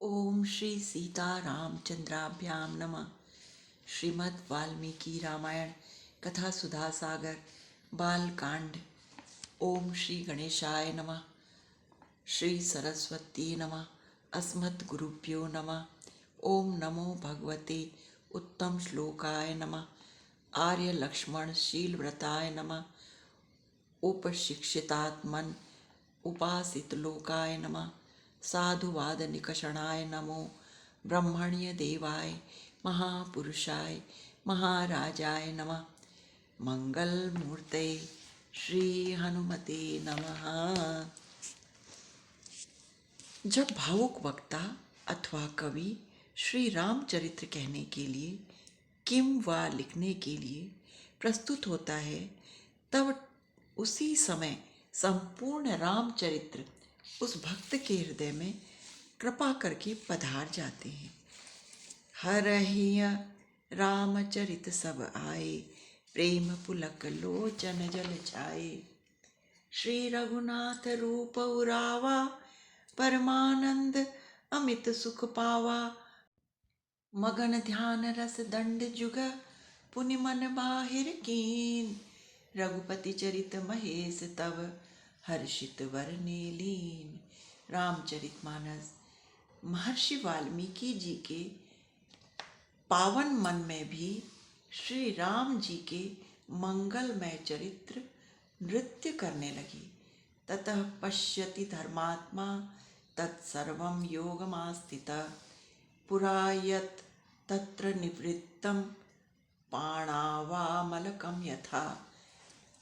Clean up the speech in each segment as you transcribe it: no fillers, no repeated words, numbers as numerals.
ओम श्री सीता रामचंद्राभ्यां नमः। श्रीमद् वाल्मीकि रामायण कथा सुधा सागर बालकांड। ओम श्री गणेशाय नमः। श्री सरस्वती नमः। अस्मत् गुरुभ्यो नमः। ओम नमो भगवते उत्तम श्लोकाय नमः। आर्य लक्ष्मण शील व्रताय नमः। उपशिक्षितात्मन उपासित लोकाय नमः। साधुवाद निकषणाय नमो। ब्रह्मण्य देवाय महापुरुषाय महाराजाय नमः। मंगल मूर्ते श्री हनुमते नमः। जब भावुक वक्ता अथवा कवि श्री रामचरित्र कहने के लिए किम वा लिखने के लिए प्रस्तुत होता है, तब उसी समय संपूर्ण रामचरित्र उस भक्त के हृदय में कृपा करके पधार जाते हैं। हरहिय रामचरित सब आए, प्रेम पुलक लोचन जल छाए। श्री रघुनाथ रूप उरावा, परमानंद अमित सुख पावा। मगन ध्यान रस दंड जुग, पुनि मन बाहिर कीन। रघुपति चरित महेश तव, हर्षित वरने लीन। रामचरितमानस महर्षि वाल्मीकि जी के पावन मन में भी श्री राम जी के मंगलमय चरित्र नृत्य करने लगी। ततः पश्यति धर्मात्मा तत्सर्वं योगमास्थितः। पुरा यत् तत्र निवृत्तं पाणावामलकं यथा।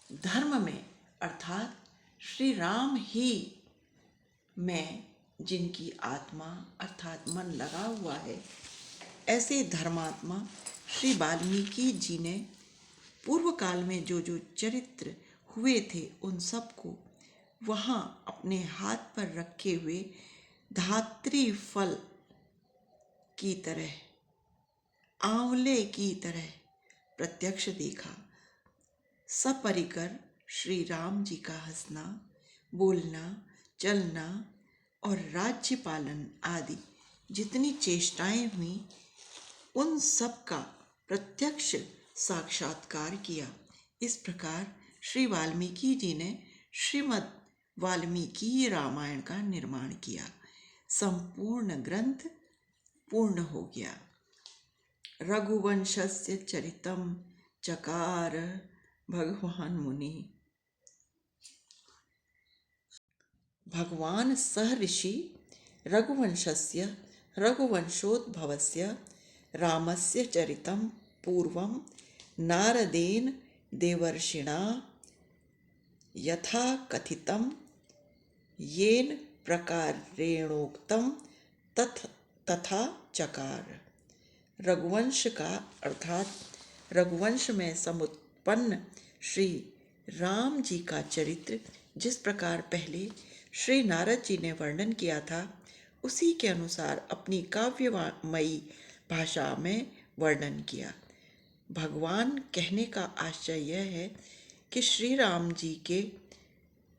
धर्म में अर्थात श्री राम ही में जिनकी आत्मा अर्थात मन लगा हुआ है, ऐसे धर्मात्मा श्री वाल्मीकि जी ने पूर्व काल में जो जो चरित्र हुए थे उन सबको वहाँ अपने हाथ पर रखे हुए धात्री फल की तरह, आंवले की तरह प्रत्यक्ष देखा। सपरिकर श्री राम जी का हंसना, बोलना, चलना और राज्य पालन आदि जितनी चेष्टाएं हुई, उन सब का प्रत्यक्ष साक्षात्कार किया। इस प्रकार श्री वाल्मीकि जी ने श्रीमद् वाल्मीकि रामायण का निर्माण किया। संपूर्ण ग्रंथ पूर्ण हो गया। रघुवंशस्य चरितम चकार भगवान मुनि। भगवान सह ऋषि रघुवंशस्य रघुवंशोद्भवस्य रामस्य चरितं पूर्वं नारदेन देवर्षिणा यथा कथितं येन प्रकारेणोक्तं तथा चकार। रघुवंश का अर्थात रघुवंश में समुत्पन्न श्री राम जी का चरित्र जिस प्रकार पहले श्री नारद जी ने वर्णन किया था, उसी के अनुसार अपनी काव्यमयी भाषा में वर्णन किया। भगवान कहने का आशय यह है कि श्री राम जी के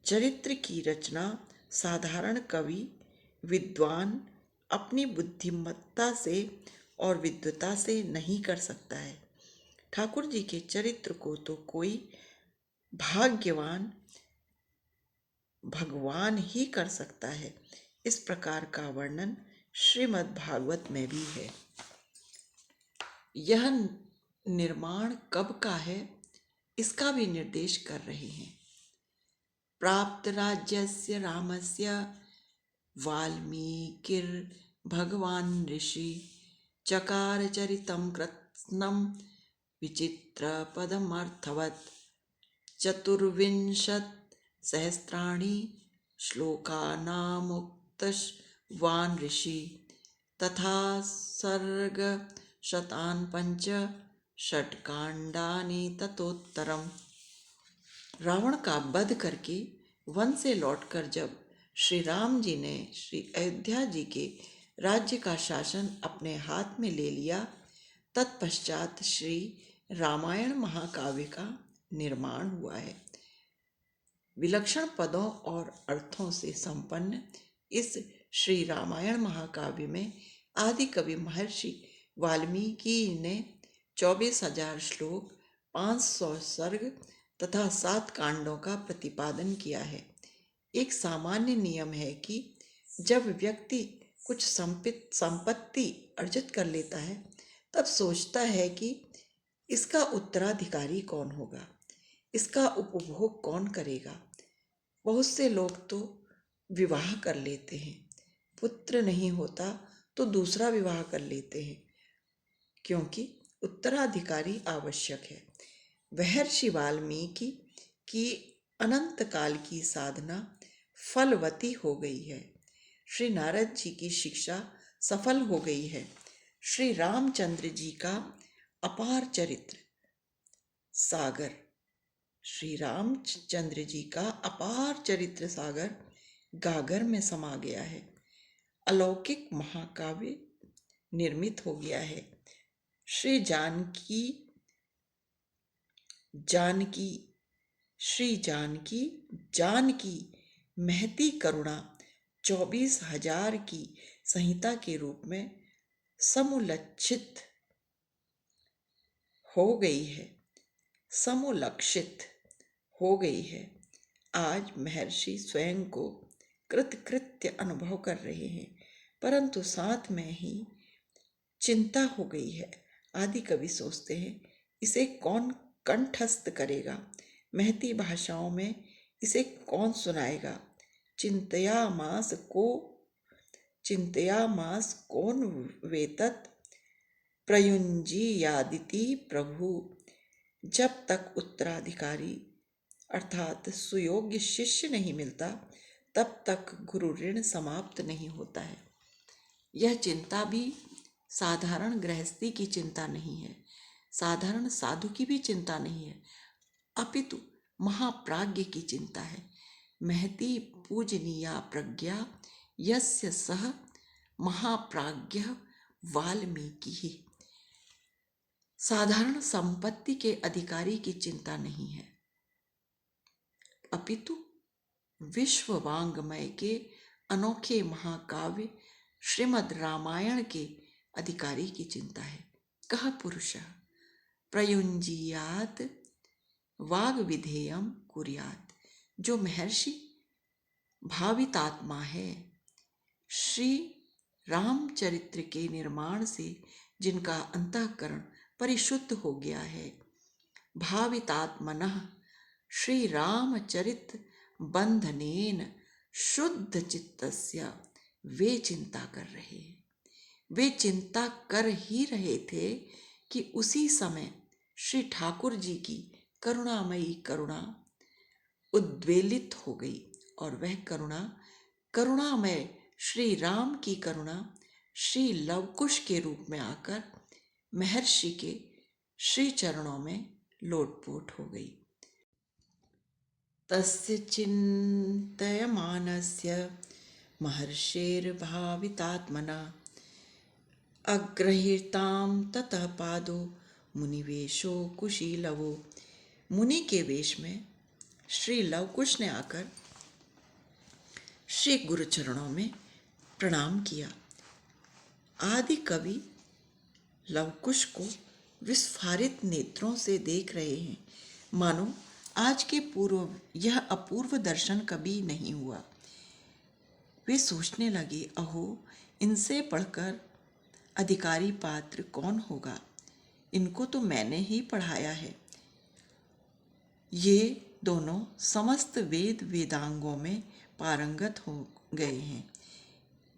चरित्र की रचना साधारण कवि विद्वान अपनी बुद्धिमत्ता से और विद्वता से नहीं कर सकता है। ठाकुर जी के चरित्र को तो कोई भाग्यवान भगवान ही कर सकता है। इस प्रकार का वर्णन श्रीमद् भागवत में भी है। यह निर्माण कब का है, इसका भी निर्देश कर रहे हैं। प्राप्त राज्यस्य रामस्य वाल्मीकिर भगवान ऋषि चकार चरितं कृत्स्नं विचित्र पदमर्थवत्। चतुर्विंशत् सहस्राणि श्लोकानामुक्तवान् ऋषि तथा सर्ग शतान् पंच षट्कांडानि ततोत्तरम्। रावण का वध करके वन से लौटकर जब श्री राम जी ने श्री अयोध्या जी के राज्य का शासन अपने हाथ में ले लिया, तत्पश्चात श्री रामायण महाकाव्य का निर्माण हुआ है। विलक्षण पदों और अर्थों से संपन्न इस श्री रामायण महाकाव्य में आदि कवि महर्षि वाल्मीकि ने 24,000 श्लोक, 500 सर्ग तथा 7 कांडों का प्रतिपादन किया है। एक सामान्य नियम है कि जब व्यक्ति कुछ संपत्ति अर्जित कर लेता है तब सोचता है कि इसका उत्तराधिकारी कौन होगा, इसका उपभोग कौन करेगा। बहुत से लोग तो विवाह कर लेते हैं, पुत्र नहीं होता तो दूसरा विवाह कर लेते हैं, क्योंकि उत्तराधिकारी आवश्यक है। महर्षि वाल्मीकि की अनंत काल की साधना फलवती हो गई है। श्री नारद जी की शिक्षा सफल हो गई है। श्री रामचंद्र जी का अपार चरित्र सागर, श्री रामचंद्र जी का अपार चरित्र सागर गागर में समा गया है। अलौकिक महाकाव्य निर्मित हो गया है। श्री जानकी महती करुणा 24,000 की संहिता के रूप में समुलक्षित हो गई है। आज महर्षि स्वयं को कृतकृत्य अनुभव कर रहे हैं, परंतु साथ में ही चिंता हो गई है। आदि कवि सोचते हैं, इसे कौन कंठस्थ करेगा, महती भाषाओं में इसे कौन सुनाएगा। चिंतयामास कौन वेतत प्रयुंजीयादिति प्रभु। जब तक उत्तराधिकारी अर्थात सुयोग्य शिष्य नहीं मिलता, तब तक गुरु ऋण समाप्त नहीं होता है। यह चिंता भी साधारण गृहस्थी की चिंता नहीं है, साधारण साधु की भी चिंता नहीं है, अपितु महाप्राज्ञ की चिंता है। महती पूजनीया प्रज्ञा यस्य सह महाप्राज्ञ वाल्मीकि ही। साधारण संपत्ति के अधिकारी की चिंता नहीं है, अपितु विश्व वांग्मय के अनोखे महाकाव्य श्रीमद् रामायण के अधिकारी की चिंता है। कह पुरुषः प्रयुंजीयात वाग्विधेयम कुर्यात। जो महर्षि भावितात्मा है, श्री रामचरित्र के निर्माण से जिनका अंतःकरण परिशुद्ध हो गया है, भावितात्मनः श्री रामचरित बंधनेन शुद्ध चित्तस्य, वे चिंता कर रहे हैं। वे चिंता कर ही रहे थे कि उसी समय श्री ठाकुर जी की करुणामयी करुणा उद्वेलित हो गई, और वह करुणामय श्री राम की करुणा श्री लवकुश के रूप में आकर महर्षि के श्री चरणों में लोटपोट हो गई। तस्य चिन्तयमानस्य महर्षेर्भावितात्मना अग्रहीतां ततः पादो मुनिवेशो कुशीलवो। मुनि के वेश में श्री लवकुश ने आकर श्री गुरु चरणों में प्रणाम किया। आदि कवि लवकुश को विस्फारित नेत्रों से देख रहे हैं, मानो आज के पूर्व यह अपूर्व दर्शन कभी नहीं हुआ। वे सोचने लगे, अहो, इनसे पढ़कर अधिकारी पात्र कौन होगा, इनको तो मैंने ही पढ़ाया है। ये दोनों समस्त वेदांगों में पारंगत हो गए हैं,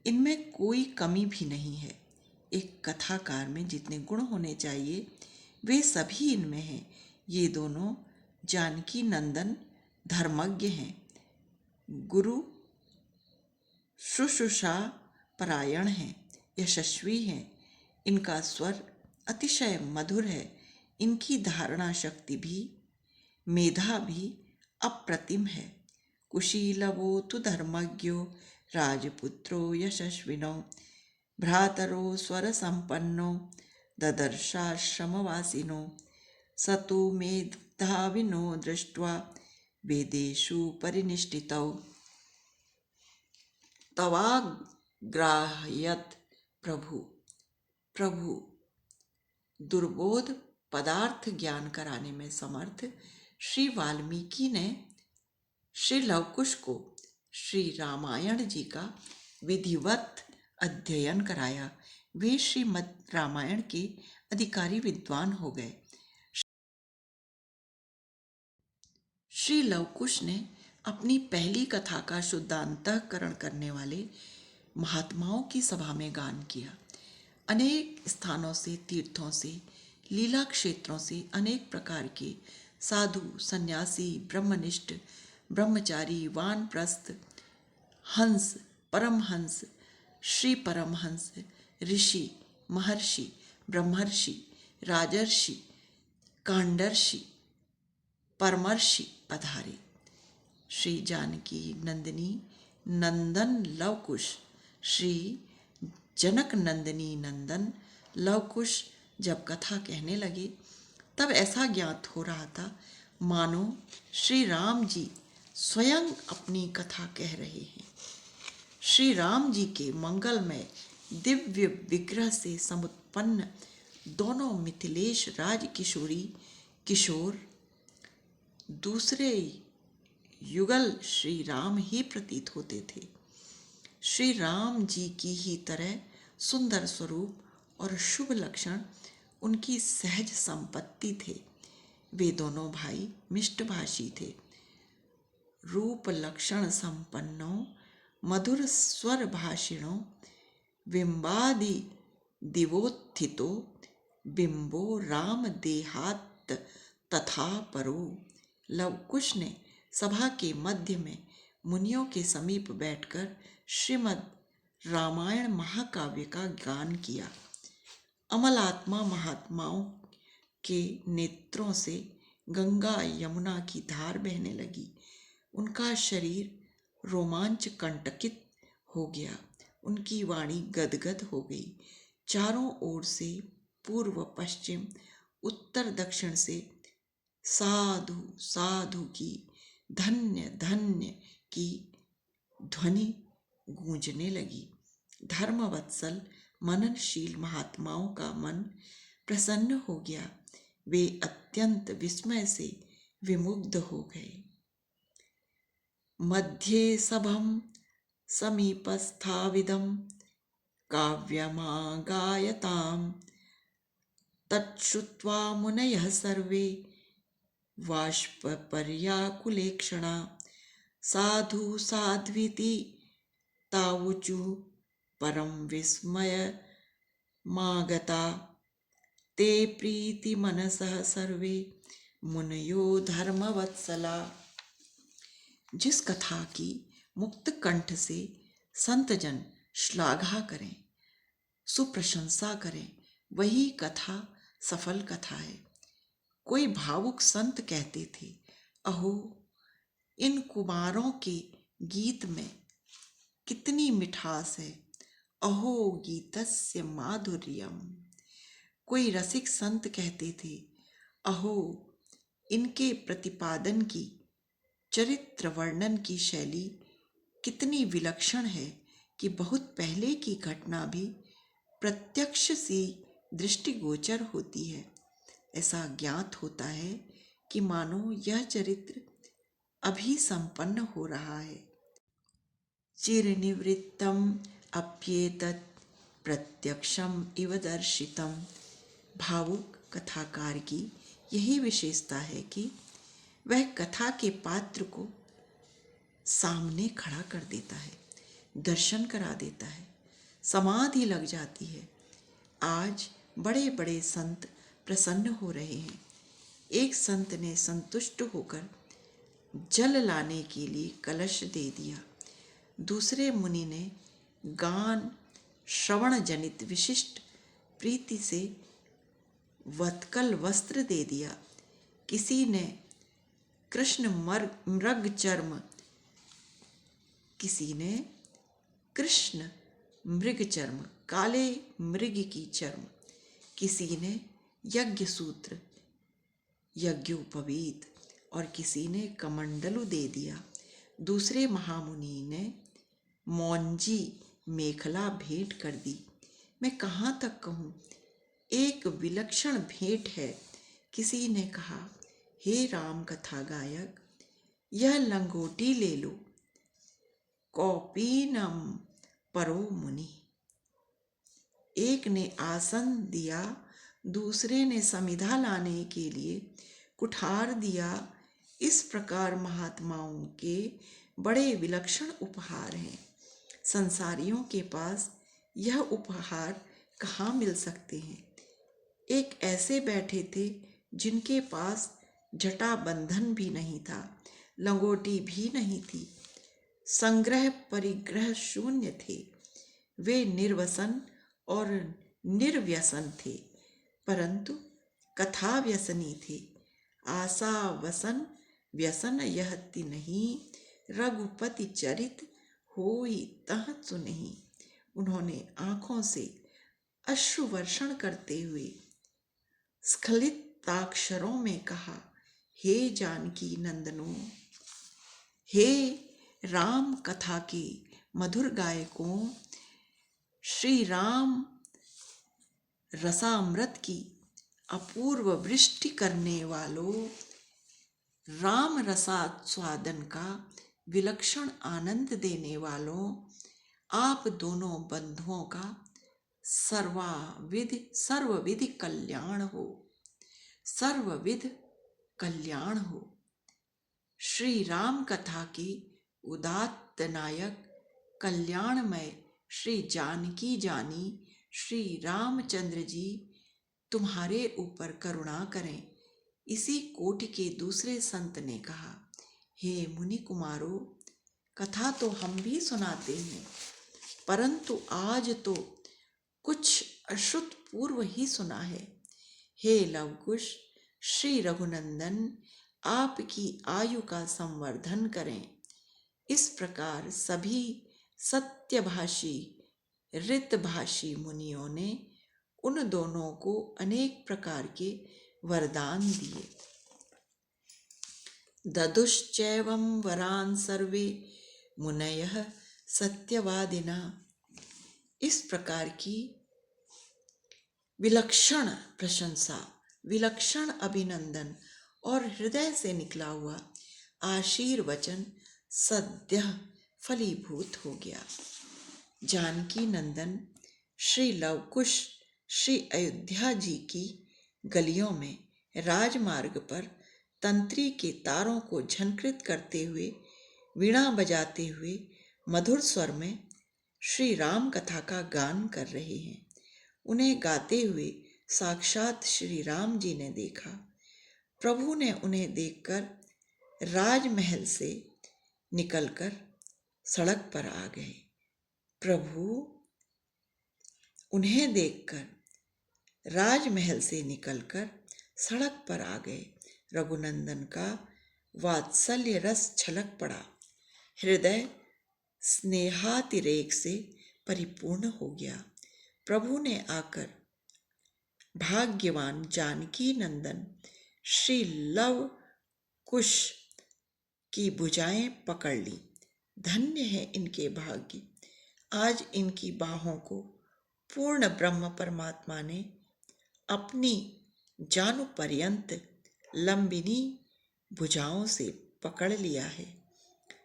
इनमें कोई कमी भी नहीं है। एक कथाकार में जितने गुण होने चाहिए वे सभी इनमें हैं। ये दोनों जानकी नंदन धर्मज्ञ हैं, गुरु शुश्रूषा परायण हैं, यशस्वी हैं। इनका स्वर अतिशय मधुर है, इनकी धारणा शक्ति भी, मेधा भी अप्रतिम है। कुशीलवो तु धर्मज्ञो राजपुत्रो यशस्विनो भ्रातरो स्वर संपन्नो ददर्शाश्रमवासिनो सतु मेधाविनो दृष्ट्वा वेदेषु परिनिष्ठितौ ग्राह्यत प्रभु। प्रभु दुर्बोध पदार्थ ज्ञान कराने में समर्थ श्री वाल्मीकि ने श्री लवकुश को श्री रामायण जी का विधिवत अध्ययन कराया। वे श्रीमद् रामायण के अधिकारी विद्वान हो गए। श्री लवकुश ने अपनी पहली कथा का शुद्ध अंतःकरण करने वाले महात्माओं की सभा में गान किया। अनेक स्थानों से, तीर्थों से, लीला क्षेत्रों से अनेक प्रकार के साधु, सन्यासी, ब्रह्मनिष्ठ, ब्रह्मचारी, वानप्रस्थ, हंस, परमहंस, श्री परमहंस, ऋषि, महर्षि, ब्रह्मर्षि, राजर्षि, कांडर्षि, परमर्षि पधारे। श्री जानकी नंदिनी नंदन लवकुश, श्री जनक नंदिनी नंदन लवकुश जब कथा कहने लगे तब ऐसा ज्ञात हो रहा था मानो श्री राम जी स्वयं अपनी कथा कह रहे हैं। श्री राम जी के मंगलमय दिव्य विग्रह से समुत्पन्न दोनों मिथिलेश राज किशोर दूसरे युगल श्री राम ही प्रतीत होते थे। श्री राम जी की ही तरह सुंदर स्वरूप और शुभ लक्षण उनकी सहज संपत्ति थे। वे दोनों भाई मिष्टभाषी थे। रूप लक्षण संपन्नो मधुर स्वर भाषिणो बिंबादि दिवोत्थितो बिंबो राम देहात तथा परो। लवकुश ने सभा के मध्य में मुनियों के समीप बैठकर श्रीमद् रामायण महाकाव्य का गान किया। अमलात्मा महात्माओं के नेत्रों से गंगा यमुना की धार बहने लगी। उनका शरीर रोमांच कंटकित हो गया। उनकी वाणी गदगद हो गई। चारों ओर से, पूर्व पश्चिम उत्तर दक्षिण से साधु साधु की, धन्य धन्य की ध्वनि गूंजने लगी। धर्मवत्सल मननशील महात्माओं का मन प्रसन्न हो गया। वे अत्यंत विस्मय से विमुग्ध हो गए। मध्ये सभं समीपस्थाविदं काव्यमागायतां तच्छ्रुत्वा मुनयः सर्वे वाष्पपर्याकुलेक्षणा साधु साध्वीति तावुचु परम विस्मयमागता ते प्रीति मनसः सर्वे मुनयो धर्मवत्सला। जिस कथा की मुक्त कंठ से संतजन श्लाघा करें, सुप्रशंसा करें, वही कथा सफल कथा है। कोई भावुक संत कहते थे, अहो इन कुमारों के गीत में कितनी मिठास है, अहो गीतस्य माधुर्यम। कोई रसिक संत कहते थे, अहो इनके प्रतिपादन की, चरित्र वर्णन की शैली कितनी विलक्षण है कि बहुत पहले की घटना भी प्रत्यक्ष सी दृष्टिगोचर होती है। ऐसा ज्ञात होता है कि मानो यह चरित्र अभी संपन्न हो रहा है। चिरनिवृत्तम अप्येतत् प्रत्यक्षम इव दर्शितम। भावुक कथाकार की यही विशेषता है कि वह कथा के पात्र को सामने खड़ा कर देता है, दर्शन करा देता है, समाधि लग जाती है। आज बड़े बड़े संत प्रसन्न हो रहे हैं। एक संत ने संतुष्ट होकर जल लाने के लिए कलश दे दिया। दूसरे मुनि ने गान श्रवण जनित विशिष्ट प्रीति से वत्कल वस्त्र दे दिया। किसी ने कृष्ण मृग चर्म, किसी ने कृष्ण मृग चर्म, काले मृग की चर्म, किसी ने यज्ञ सूत्र, यज्ञोपवीत और किसी ने कमंडलु दे दिया। दूसरे महामुनि ने मौंजी मेखला भेंट कर दी। मैं कहाँ तक कहूँ, एक विलक्षण भेंट है। किसी ने कहा, हे राम कथा गायक, यह लंगोटी ले लो, कौपीनम परो मुनि। एक ने आसन दिया, दूसरे ने समिधा लाने के लिए कुठार दिया। इस प्रकार महात्माओं के बड़े विलक्षण उपहार हैं। संसारियों के पास यह उपहार कहाँ मिल सकते हैं। एक ऐसे बैठे थे जिनके पास जटा बंधन भी नहीं था, लंगोटी भी नहीं थी, संग्रह परिग्रह शून्य थे। वे निर्वसन और निर्व्यसन थे, परंतु कथा व्यसनी थे। आशा वसन व्यसन यह नहीं, रघुपति चरित होई तह सुनहि। उन्होंने आंखों से अश्रुवर्षण करते हुए स्खलिताक्षरों में कहा, हे जानकी नंदनों, हे राम कथा के मधुर गायकों, श्री राम रसामृत की अपूर्व वृष्टि करने वालों, राम रसास्वादन का विलक्षण आनंद देने वालों, आप दोनों बंधुओं का सर्वविध कल्याण हो, सर्वविध कल्याण हो। श्री राम कथा के उदात्त नायक कल्याणमय श्री जानकी जानी श्री रामचंद्र जी तुम्हारे ऊपर करुणा करें। इसी कोटि के दूसरे संत ने कहा, हे मुनि कुमारों, कथा तो हम भी सुनाते हैं, परंतु आज तो कुछ अश्रुत पूर्व ही सुना है। हे लवकुश, श्री रघुनंदन आपकी आयु का संवर्धन करें। इस प्रकार सभी सत्यभाषी ऋतभाषी मुनियों ने उन दोनों को अनेक प्रकार के वरदान दिए। ददुश्चैवं वरान् सर्वे मुनयः सत्यवादिना। इस प्रकार की विलक्षण प्रशंसा, विलक्षण अभिनंदन और हृदय से निकला हुआ आशीर्वचन सद्यः फलीभूत हो गया। जानकी नंदन श्री लवकुश श्री अयोध्या जी की गलियों में राजमार्ग पर तंत्री के तारों को झंकृत करते हुए, वीणा बजाते हुए मधुर स्वर में श्री राम कथा का गान कर रहे हैं। उन्हें गाते हुए साक्षात श्री राम जी ने देखा। प्रभु ने उन्हें देखकर राजमहल से निकलकर सड़क पर आ गए। प्रभु उन्हें देखकर राजमहल से निकलकर सड़क पर आ गए। रघुनंदन का वात्सल्य रस छलक पड़ा, हृदय स्नेहातिरेक से परिपूर्ण हो गया। प्रभु ने आकर भाग्यवान जानकी नंदन श्री लव कुश की भुजाएं पकड़ ली। धन्य है इनके भाग्य, आज इनकी बाहों को पूर्ण ब्रह्म परमात्मा ने अपनी जानु पर्यंत लंबिनी भुजाओं से पकड़ लिया है।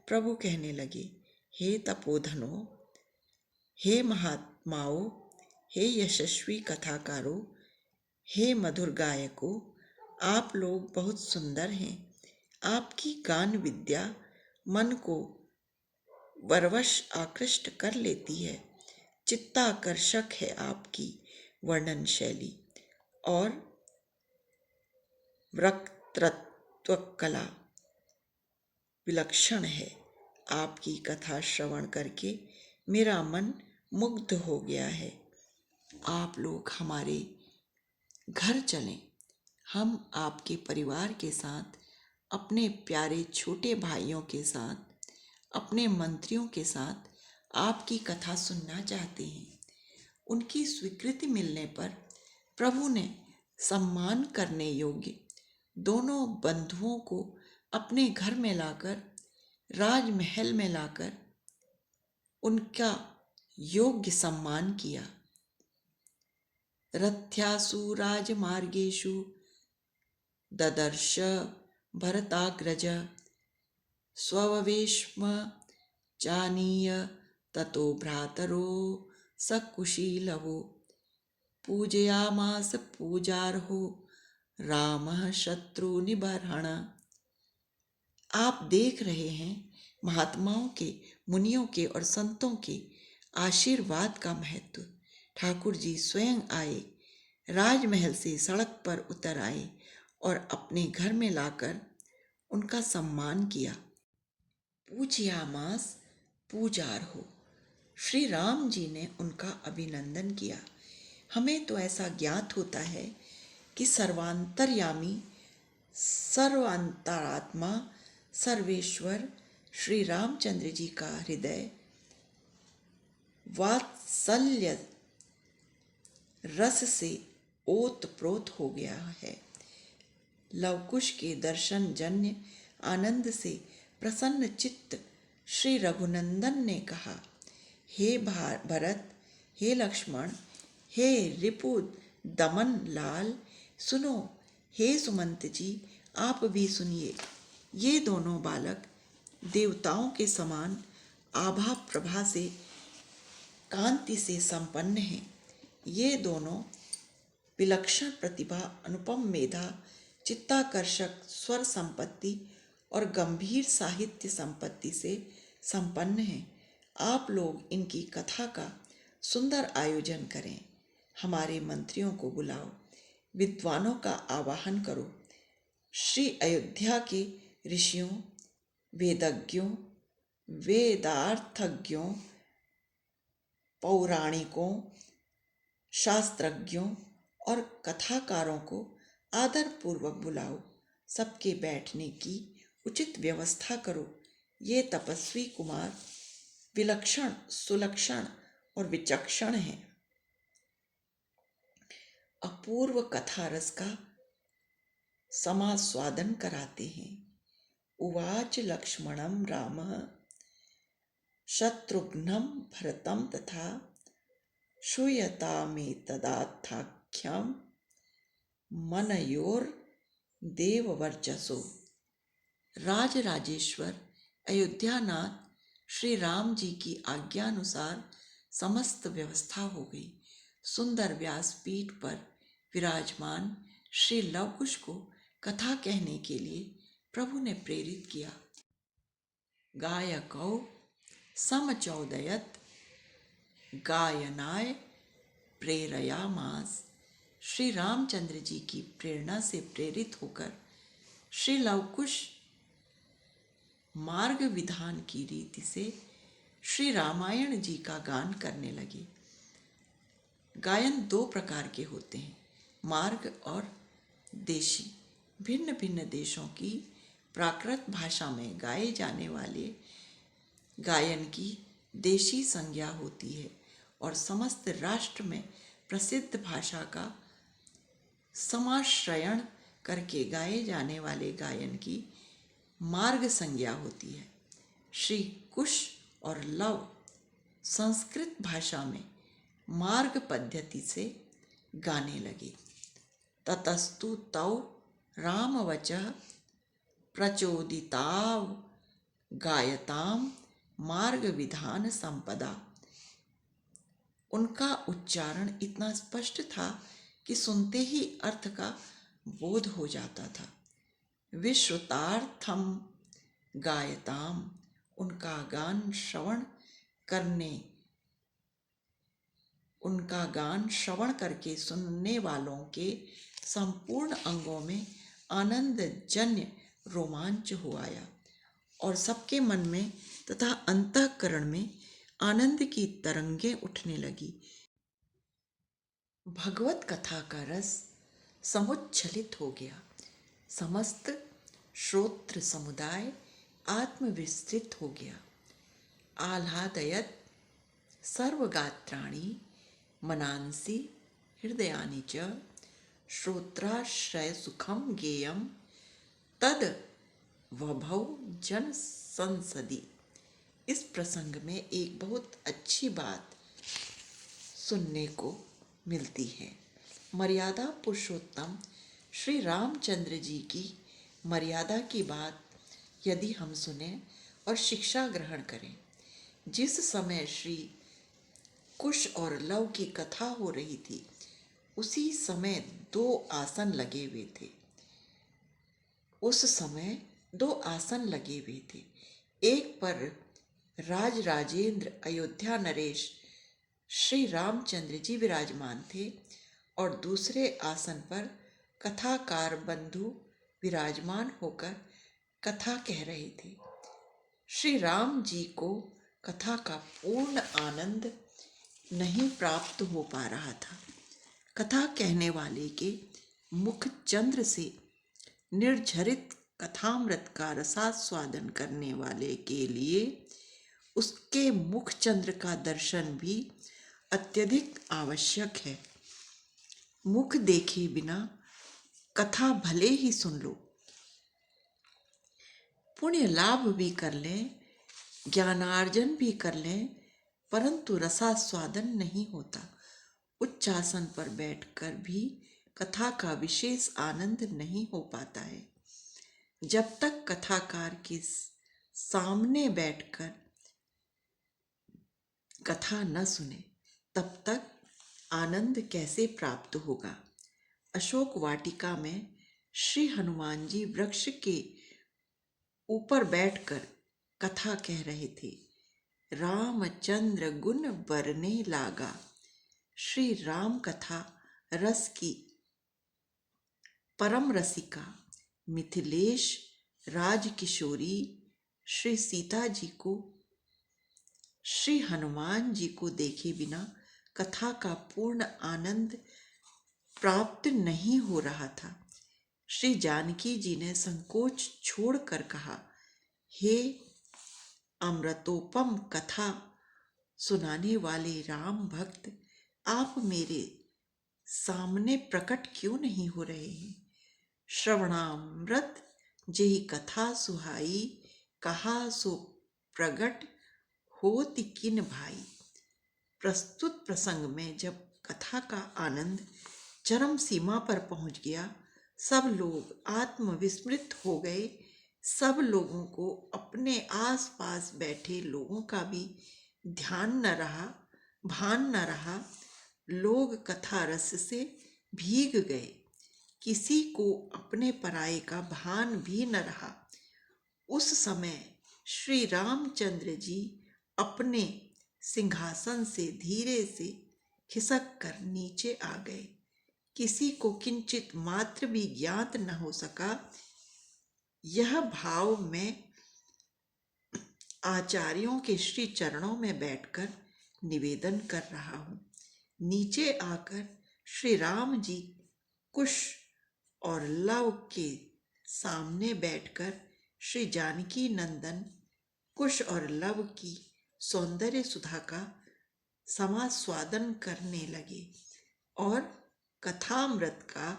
प्रभु कहने लगे, हे तपोधनों, हे महात्माओं, हे यशस्वी कथाकारों, हे मधुर गायकों, आप लोग बहुत सुंदर हैं। आपकी गान विद्या मन को वरवश आकृष्ट कर लेती है। चित्ताकर्षक है आपकी वर्णन शैली और वक्तृत्व कला विलक्षण है। आपकी कथा श्रवण करके मेरा मन मुग्ध हो गया है। आप लोग हमारे घर चलें, हम आपके परिवार के साथ, अपने प्यारे छोटे भाइयों के साथ, अपने मंत्रियों के साथ आपकी कथा सुनना चाहते हैं। उनकी स्वीकृति मिलने पर प्रभु ने सम्मान करने योग्य दोनों बंधुओं को अपने घर में लाकर, राजमहल में लाकर उनका योग्य सम्मान किया। रथ्यासु राजमार्गेषु ददर्श भरताग्रज स्ववेश्म जानीय ततो भ्रातरो सकुशीलवो पूजयामास पूजार्हो रामः शत्रुनिबर्हण। आप देख रहे हैं महात्माओं के, मुनियों के और संतों के आशीर्वाद का महत्व। ठाकुर जी स्वयं आए, राजमहल से सड़क पर उतर आए और अपने घर में लाकर उनका सम्मान किया। पूज्यामास पूजार्हो, श्री राम जी ने उनका अभिनंदन किया। हमें तो ऐसा ज्ञात होता है कि सर्वांतर्यामी, सर्वांतरात्मा, सर्वेश्वर श्री रामचंद्र जी का हृदय वात्सल्य रस से ओतप्रोत हो गया है। लवकुश के दर्शन जन्य आनंद से प्रसन्न चित्त श्री रघुनंदन ने कहा, हे भरत, हे लक्ष्मण, हे रिपु दमन लाल, सुनो। हे सुमंत जी, आप भी सुनिए। ये दोनों बालक देवताओं के समान आभा प्रभा से, कांति से संपन्न हैं। ये दोनों विलक्षण प्रतिभा, अनुपम मेधा, चित्ताकर्षक स्वर संपत्ति और गंभीर साहित्य संपत्ति से संपन्न हैं। आप लोग इनकी कथा का सुंदर आयोजन करें। हमारे मंत्रियों को बुलाओ, विद्वानों का आवाहन करो। श्री अयोध्या के ऋषियों, वेदज्ञों, वेदार्थज्ञों, पौराणिकों, शास्त्रज्ञों और कथाकारों को आदरपूर्वक बुलाओ। सबके बैठने की उचित व्यवस्था करो। ये तपस्वी कुमार विलक्षण, सुलक्षण और विचक्षण हैं। अपूर्व कथा रस का समास्वादन कराते हैं। उवाच लक्ष्मणं रामः शत्रुघ्नं भरतं तथा श्रूयतामेतदाख्यां मनयोर्देववर्चसो। राजराजेश्वर अयोध्यानाथ श्री राम जी की आज्ञानुसार समस्त व्यवस्था हो गई। सुंदर व्यासपीठ पर विराजमान श्री लवकुश को कथा कहने के लिए प्रभु ने प्रेरित किया। गायकौ समचौदयत गायनाय प्रेरयामास। श्री रामचंद्र जी की प्रेरणा से प्रेरित होकर श्री लवकुश मार्ग विधान की रीति से श्री रामायण जी का गान करने लगे। गायन दो प्रकार के होते हैं, मार्ग और देशी। भिन्न भिन्न देशों की प्राकृत भाषा में गाए जाने वाले गायन की देशी संज्ञा होती है और समस्त राष्ट्र में प्रसिद्ध भाषा का समाश्रयण करके गाए जाने वाले गायन की मार्ग संज्ञा होती है। श्री कुश और लव संस्कृत भाषा में मार्ग पद्धति से गाने लगे। ततस्तु तौ रामवचः प्रचोदिताव गायताम मार्ग विधान संपदा। उनका उच्चारण इतना स्पष्ट था कि सुनते ही अर्थ का बोध हो जाता था। विश्रुतार्थम गायताम, उनका गान श्रवण करके सुनने वालों के संपूर्ण अंगों में आनंद जन्य रोमांच हो आया और सबके मन में तथा अंतःकरण में आनंद की तरंगें उठने लगी। भगवत कथा का रस समुच्छलित हो गया। समस्त श्रोत्र समुदाय आत्मविस्तृत हो गया। आह्लादयत सर्वगात्राणि मनांसि हृदयानि च श्रोत्राश्रय सुखम गेयम तद वभौ जन संसदि। इस प्रसंग में एक बहुत अच्छी बात सुनने को मिलती है। मर्यादा पुरुषोत्तम श्री रामचंद्र जी की मर्यादा की बात यदि हम सुने और शिक्षा ग्रहण करें, जिस समय श्री कुश और लव की कथा हो रही थी, उसी समय 2 आसन लगे हुए थे। उस समय 2 आसन लगे हुए थे। एक पर राज राजेंद्र अयोध्या नरेश श्री रामचंद्र जी विराजमान थे और दूसरे आसन पर कथाकार बंधु विराजमान होकर कथा कह रहे थे। श्री राम जी को कथा का पूर्ण आनंद नहीं प्राप्त हो पा रहा था। कथा कहने वाले के मुख चंद्र से निर्झरित कथामृत का रसास्वादन करने वाले के लिए उसके मुख चंद्र का दर्शन भी अत्यधिक आवश्यक है। मुख देखे बिना कथा भले ही सुन लो, पुण्य लाभ भी कर लें, ज्ञानार्जन भी कर लें, परंतु रसास्वादन नहीं होता। उच्चासन पर बैठकर भी कथा का विशेष आनंद नहीं हो पाता है। जब तक कथाकार के सामने बैठकर कथा न सुने, तब तक आनंद कैसे प्राप्त होगा। अशोक वाटिका में श्री हनुमान जी वृक्ष के ऊपर बैठकर कथा कह रहे थे। रामचंद्र गुण बरने लागा। श्री राम कथा रस की परम रसिका मिथिलेश राजकिशोरी श्री सीता जी को, श्री हनुमान जी को देखे बिना कथा का पूर्ण आनंद प्राप्त नहीं हो रहा था। श्री जानकी जी ने संकोच छोड़कर कहा, हे अमृतोपम कथा सुनाने वाले राम भक्त, आप मेरे सामने प्रकट क्यों नहीं हो रहे हैं। श्रवणामृत जेहि कथा सुहाई, कहा सो प्रगट होति किन भाई। प्रस्तुत प्रसंग में जब कथा का आनंद चरम सीमा पर पहुंच गया, सब लोग आत्मविस्मृत हो गए। सब लोगों को अपने आसपास बैठे लोगों का भी ध्यान न रहा, भान न रहा। लोग कथा रस से भीग गए। किसी को अपने पराये का भान भी न रहा। उस समय श्री रामचंद्र जी अपने सिंहासन से धीरे से खिसक कर नीचे आ गए। किसी को किंचित मात्र भी ज्ञात न हो सका। यह भाव मैं आचार्यों के श्री चरणों में बैठकर निवेदन कर रहा हूँ। नीचे आकर श्री राम जी कुश और लव के सामने बैठकर श्री जानकी नंदन कुश और लव की सौंदर्य सुधा का समास्वादन करने लगे और कथामृत का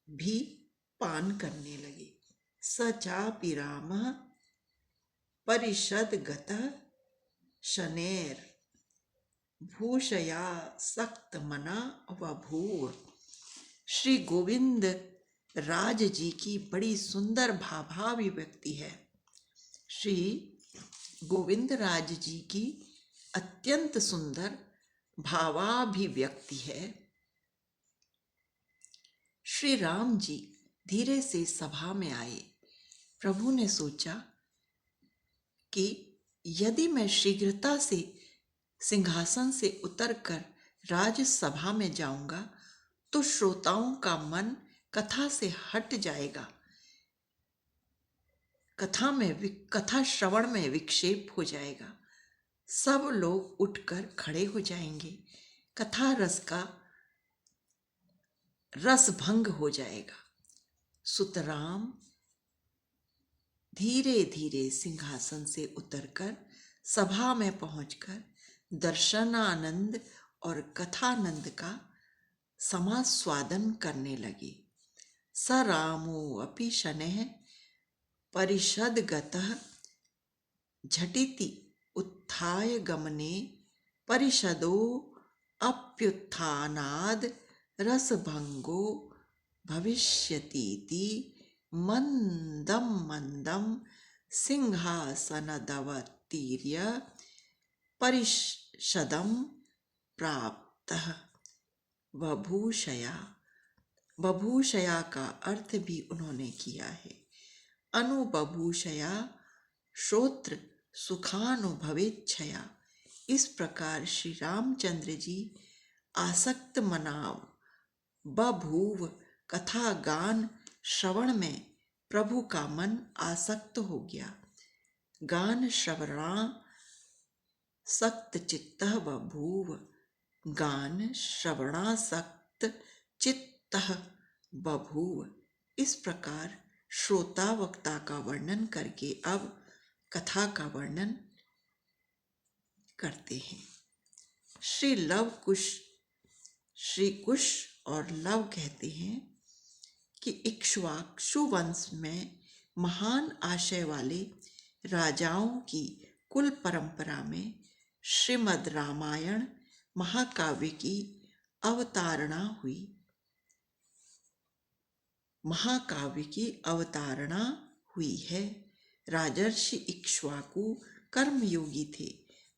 भी पान करने लगे। स चापि रामः परिषद गतः शनेर भूषया सक्त मना बभूव। श्री गोविंद राज जी की बड़ी सुंदर भावाभिव्यक्ति है। श्री गोविंद राज जी की अत्यंत सुंदर भावाभिव्यक्ति है। श्री राम जी धीरे से सभा में आए। प्रभु ने सोचा कि यदि मैं शीघ्रता से सिंहासन से उतरकर राजसभा में जाऊंगा तो श्रोताओं का मन कथा से हट जाएगा, कथा श्रवण में विक्षेप हो जाएगा, सब लोग उठकर खड़े हो जाएंगे, कथा रस का रस भंग हो जाएगा। सुतराम धीरे धीरे सिंहासन से उतरकर सभा में पहुंचकर दर्शनानंद और कथानंद का समास्वादन करने लगे। स रामो अपि शनैः परिषद गतः झटिति उत्थाय गमने परिषदो अप्युत्थानाद् रसभंगो भविष्यतीति मंदम मंदम सिंहासनदवतीर्य परिषदं प्राप्तः। बभूषया, बभूषया का अर्थ भी उन्होंने किया है। अनुबभूषया श्रोत्र सुखानुभवेच्छया। इस प्रकार श्री रामचंद्र जी आसक्त मनाव बभूव कथा गान श्रवण में प्रभु का मन आसक्त हो गया। गान श्रवणासक्त चित्तः बभूव, गान श्रवणासक्त चित्तः बभूव। इस प्रकार श्रोता वक्ता का वर्णन करके अब कथा का वर्णन करते हैं। श्री लव कुश, श्री कुश और लव कहते हैं कि इक्ष्वाकु वंश में महान आशय वाले राजाओं की कुल परंपरा में श्रीमद् रामायण महाकाव्य की अवतारणा हुई। महाकाव्य की अवतारणा हुई है। राजर्षि इक्ष्वाकु कर्मयोगी थे।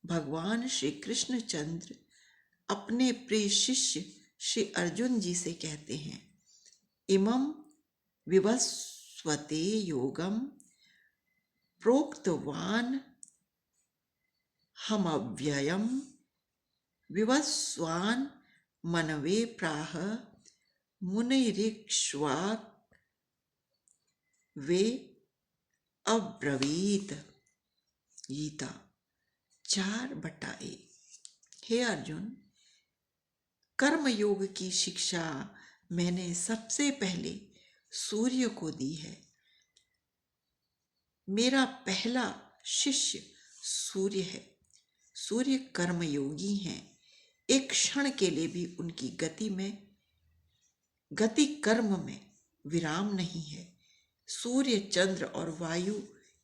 भगवान श्री कृष्णचंद्र अपने प्रिय शिष्य श्री अर्जुन जी से कहते हैं, इमं विवस्वते योगम प्रोक्तवान हमव्ययम विवस्वान मनवे प्राह मुनिरिक्ष्वाक वे अब्रवीत। गीता 4/1। हे अर्जुन, कर्मयोग की शिक्षा मैंने सबसे पहले सूर्य को दी है। मेरा पहला शिष्य सूर्य है। सूर्य कर्मयोगी हैं। एक क्षण के लिए भी उनकी गति कर्म में विराम नहीं है। सूर्य, चंद्र और वायु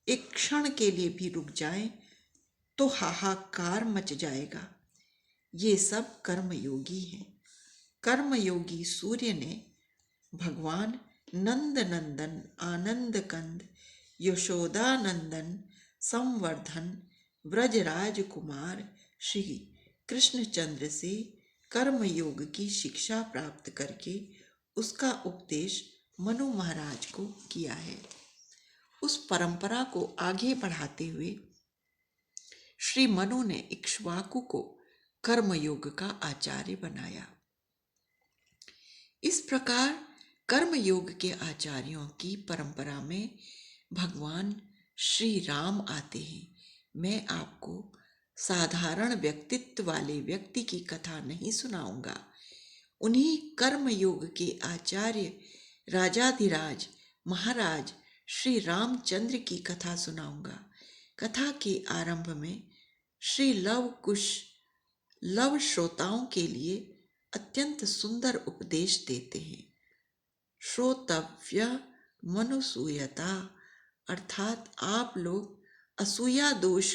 एक क्षण के लिए भी रुक जाएं तो हाहाकार मच जाएगा। ये सब कर्मयोगी हैं। कर्मयोगी सूर्य ने भगवान नंद नंदन, आनंद कंद, यशोदानंदन, संवर्धन, व्रजराज कुमार श्री कृष्णचंद्र से कर्मयोग की शिक्षा प्राप्त करके उसका उपदेश मनु महाराज को किया है। उस परंपरा को आगे बढ़ाते हुए श्री मनु ने इक्ष्वाकु को कर्मयोग का आचार्य बनाया। इस प्रकार कर्मयोग के आचार्यों की परंपरा में भगवान श्री राम आते हैं। मैं आपको साधारण व्यक्तित्व वाले व्यक्ति की कथा नहीं सुनाऊंगा। उन्हीं कर्मयोग के आचार्य राजाधिराज महाराज श्री रामचंद्र की कथा सुनाऊंगा। कथा के आरंभ में श्री लव कुश लव श्रोताओं के लिए अत्यंत सुंदर उपदेश देते हैं। श्रोतव्य मनुसूयता, अर्थात आप लोग असूया दोष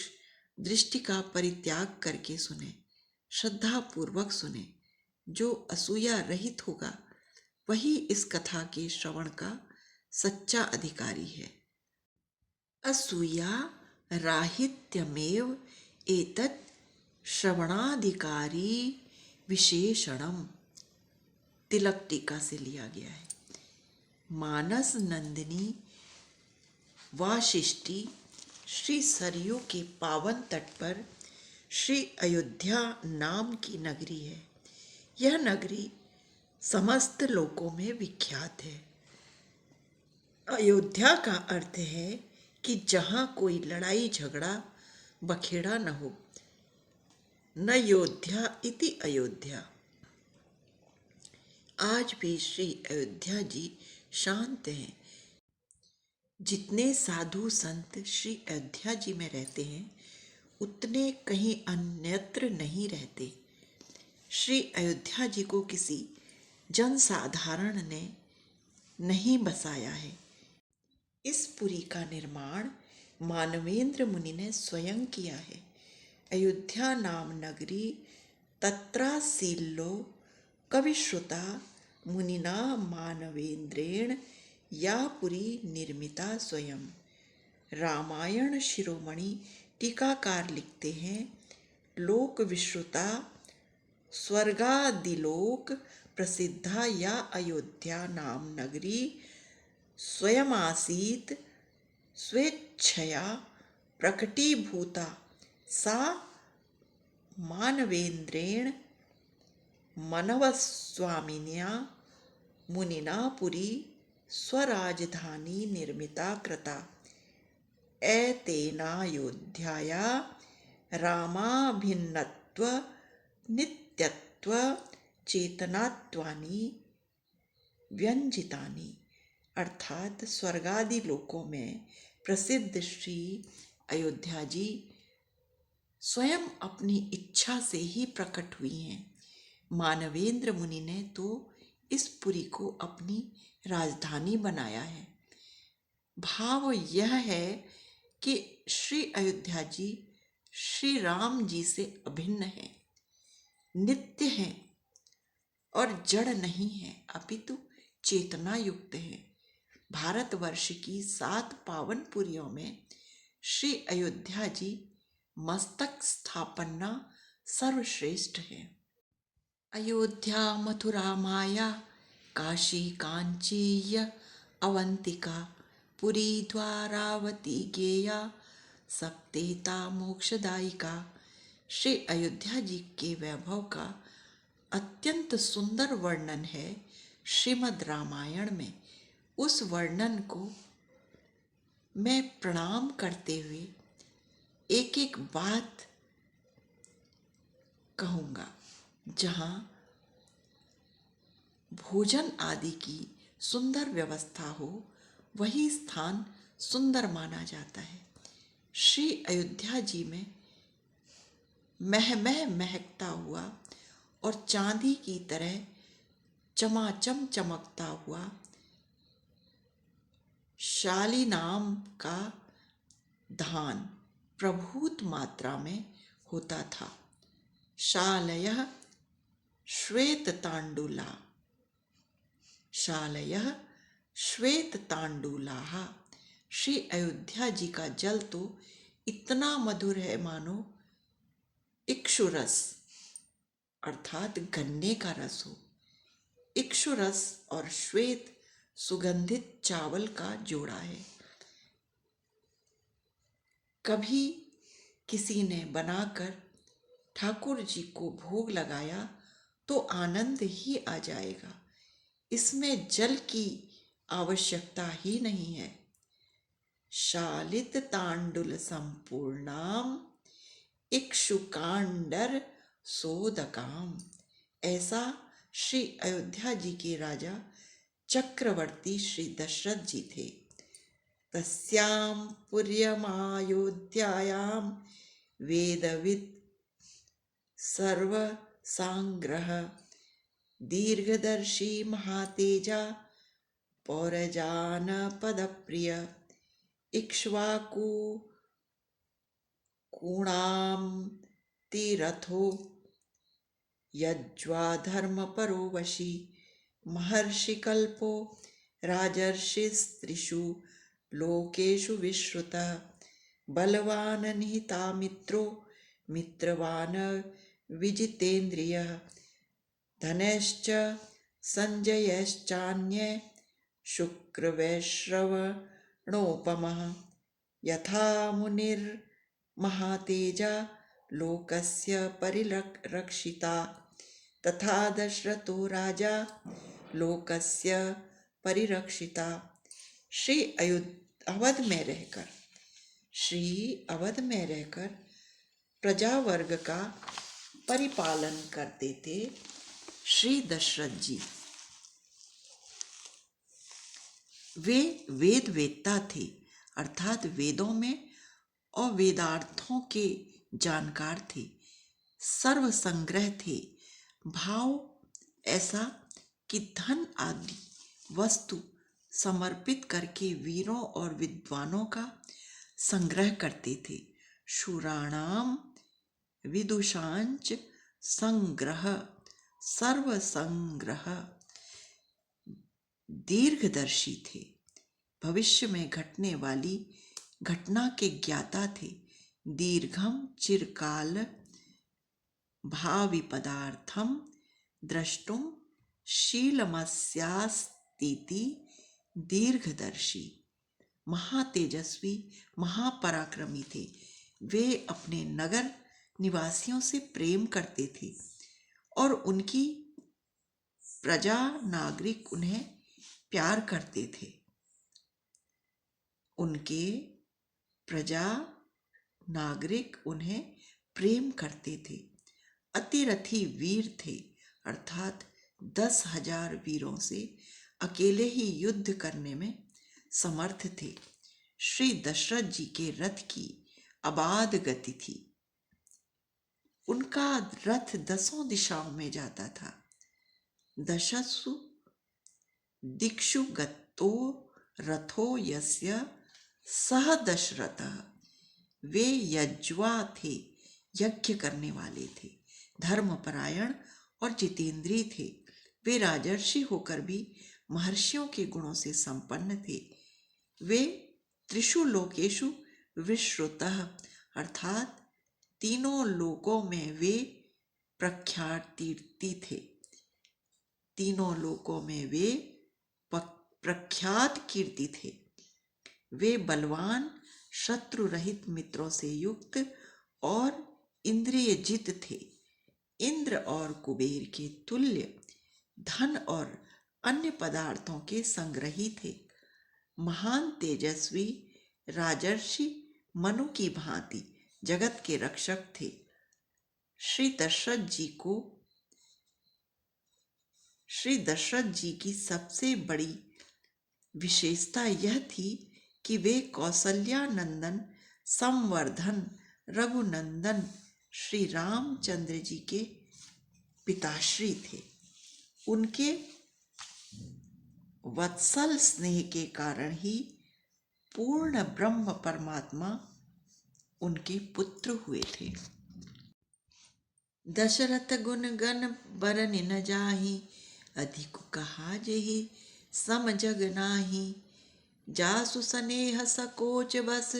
दृष्टि का परित्याग करके सुने, श्रद्धा पूर्वक सुने। जो असूया रहित होगा वही इस कथा के श्रवण का सच्चा अधिकारी है। असूया राहित्यमेव एतत् श्रवणाधिकारी विशेषणम, तिलक टीका से लिया गया है। मानस नंदिनी वाशिष्ठी श्री सरयू के पावन तट पर श्री अयोध्या नाम की नगरी है। यह नगरी समस्त लोकों में विख्यात है। अयोध्या का अर्थ है कि जहाँ कोई लड़ाई झगड़ा बखेड़ा न हो। न योध्या इति अयोध्या। आज भी श्री अयोध्या जी शांत हैं। जितने साधु संत श्री अयोध्या जी में रहते हैं उतने कहीं अन्यत्र नहीं रहते। श्री अयोध्या जी को किसी जनसाधारण ने नहीं बसाया है। इस पुरी का निर्माण मानवेंद्र मुनि ने स्वयं किया है। अयोध्या नाम नगरी तत्रासील्लो कविश्रुता मुनिना मानवेंद्रेण या पुरी निर्मिता स्वयं। रामायण शिरोमणि टीकाकार लिखते हैं, लोक विश्रुता स्वर्गादिलोक प्रसिद्धा या अयोध्या नाम नगरी स्वयमासीत स्वेच्छया प्रकटीभूता सा मानवेंद्रेण मनवस्वामिन्या मुनिना पुरी स्वराजधानी निर्मिता कृता। एतेनायोध्याया रामाभिन्नत्व नित्यत्व चेतनात्वानि व्यंजितानि। अर्थात स्वर्गादि लोकों में प्रसिद्ध श्री अयोध्या जी स्वयं अपनी इच्छा से ही प्रकट हुई हैं। मानवेंद्र मुनि ने तो इस पुरी को अपनी राजधानी बनाया है। भाव यह है कि श्री अयोध्या जी श्री राम जी से अभिन्न है, नित्य है और जड़ नहीं है, अपितु चेतना युक्त है। भारतवर्ष की 7 पावन पुरियों में श्री अयोध्या जी मस्तक स्थापना सर्वश्रेष्ठ है। अयोध्या मथुरा माया काशी कांचीय अवंतिका पुरी द्वारावती गेया सप्तेता मोक्षदायिका। श्री अयोध्या जी के वैभव का अत्यंत सुंदर वर्णन है श्रीमद् रामायण में। उस वर्णन को मैं प्रणाम करते हुए एक एक बात कहूँगा। जहाँ भोजन आदि की सुंदर व्यवस्था हो, वही स्थान सुंदर माना जाता है। श्री अयोध्या जी में महकता हुआ और चांदी की तरह चमाचम चमकता हुआ शाली नाम का धान प्रभूत मात्रा में होता था। शालयः श्वेत तांडुला, शालयः श्वेत तांडुलाः। श्री अयोध्या जी का जल तो इतना मधुर है मानो इक्षुरस अर्थात गन्ने का रस हो। इक्षुरस और श्वेत सुगंधित चावल का जोड़ा है। कभी किसी ने बनाकर ठाकुर जी को भोग लगाया तो आनंद ही आ जाएगा। इसमें जल की आवश्यकता ही नहीं है। शालित तांडुल संपूर्णाम इक्षुकांडर सोदकाम, ऐसा श्री अयोध्या जी के राजा चक्रवर्ती श्री दशरथ जी थे। तस्याम पुर्यमायोध्यायाम वेदविद सर्व सांग्रह दीर्घदर्शी महातेजा पौरजान पदप्रिय इक्ष्वाकु कूणाम तीरथो यज्वा धर्म परो वशी महर्षि कल्पो राजर्षिस्त्रिषु लोकेषु विश्रुतः बलवान निहिता मित्रो मित्रवान विजितेन्द्रियः धनश्च संजयश्चान्ये शुक्रवैश्रवणोपमः यथा मुनिर्महातेजा लोकस्य परिरक्षिता तथा दशरथो राजा लोकस्य परिरक्षिता। श्री अवध में रहकर प्रजा वर्ग का परिपालन करते थे श्री दशरथ जी। वे वेद वेत्ता थे, अर्थात वेदों में और वेदार्थों के जानकार थे, सर्व संग्रह थे। भाव ऐसा कि धन आदि वस्तु समर्पित करके वीरों और विद्वानों का संग्रह करते थे। शूराणाम विदुषांच संग्रह, सर्वसंग्रह, दीर्घदर्शी थे। भविष्य में घटने वाली घटना के ज्ञाता थे। दीर्घम चिरकाल भावी पदार्थम द्रष्टुम शीलमस्यास्तीति दीर्घदर्शी। महातेजस्वी, महापराक्रमी थे। वे अपने नगर निवासियों से प्रेम करते थे और उनकी प्रजा नागरिक उन्हें प्यार करते थे। उनके प्रजा नागरिक उन्हें प्रेम करते थे। अतिरथी वीर थे, अर्थात 10,000 वीरों से अकेले ही युद्ध करने में समर्थ थे। श्री दशरथ जी के रथ की अबाध गति थी। उनका रथ 10 दिशाओं में जाता था। दशसु दिक्षु गतो रथो यस्य सह दशरथः। वे यज्वा थे, यज्ञ करने वाले थे, धर्मपरायण और जितेंद्रिय थे। वे राजर्षि होकर भी महर्षियों के गुणों से संपन्न थे। वे त्रिषु लोकेषु विश्रुतः, अर्थात तीनों लोकों में वे प्रख्यात कीर्ति थे। तीनों लोकों में वे प्रख्यात कीर्ति थे। वे बलवान, शत्रु रहित मित्रों से युक्त और इंद्रिय जित थे। इंद्र और कुबेर के तुल्य धन और अन्य पदार्थों के संग्रही थे। महान तेजस्वी राजर्षि मनु की भांति जगत के रक्षक थे। श्री दशरथ जी की सबसे बड़ी विशेषता यह थी कि वे कौसल्यानंदन संवर्धन रघुनंदन श्री रामचंद्र जी के पिताश्री थे। उनके वत्सल स्नेह के कारण ही पूर्ण ब्रह्म परमात्मा उनके पुत्र हुए थे। दशरथ गुण गण बरन न जाहि, अधिक कहा जेहि सम जग नाही। जासु सनेह सकोच बस,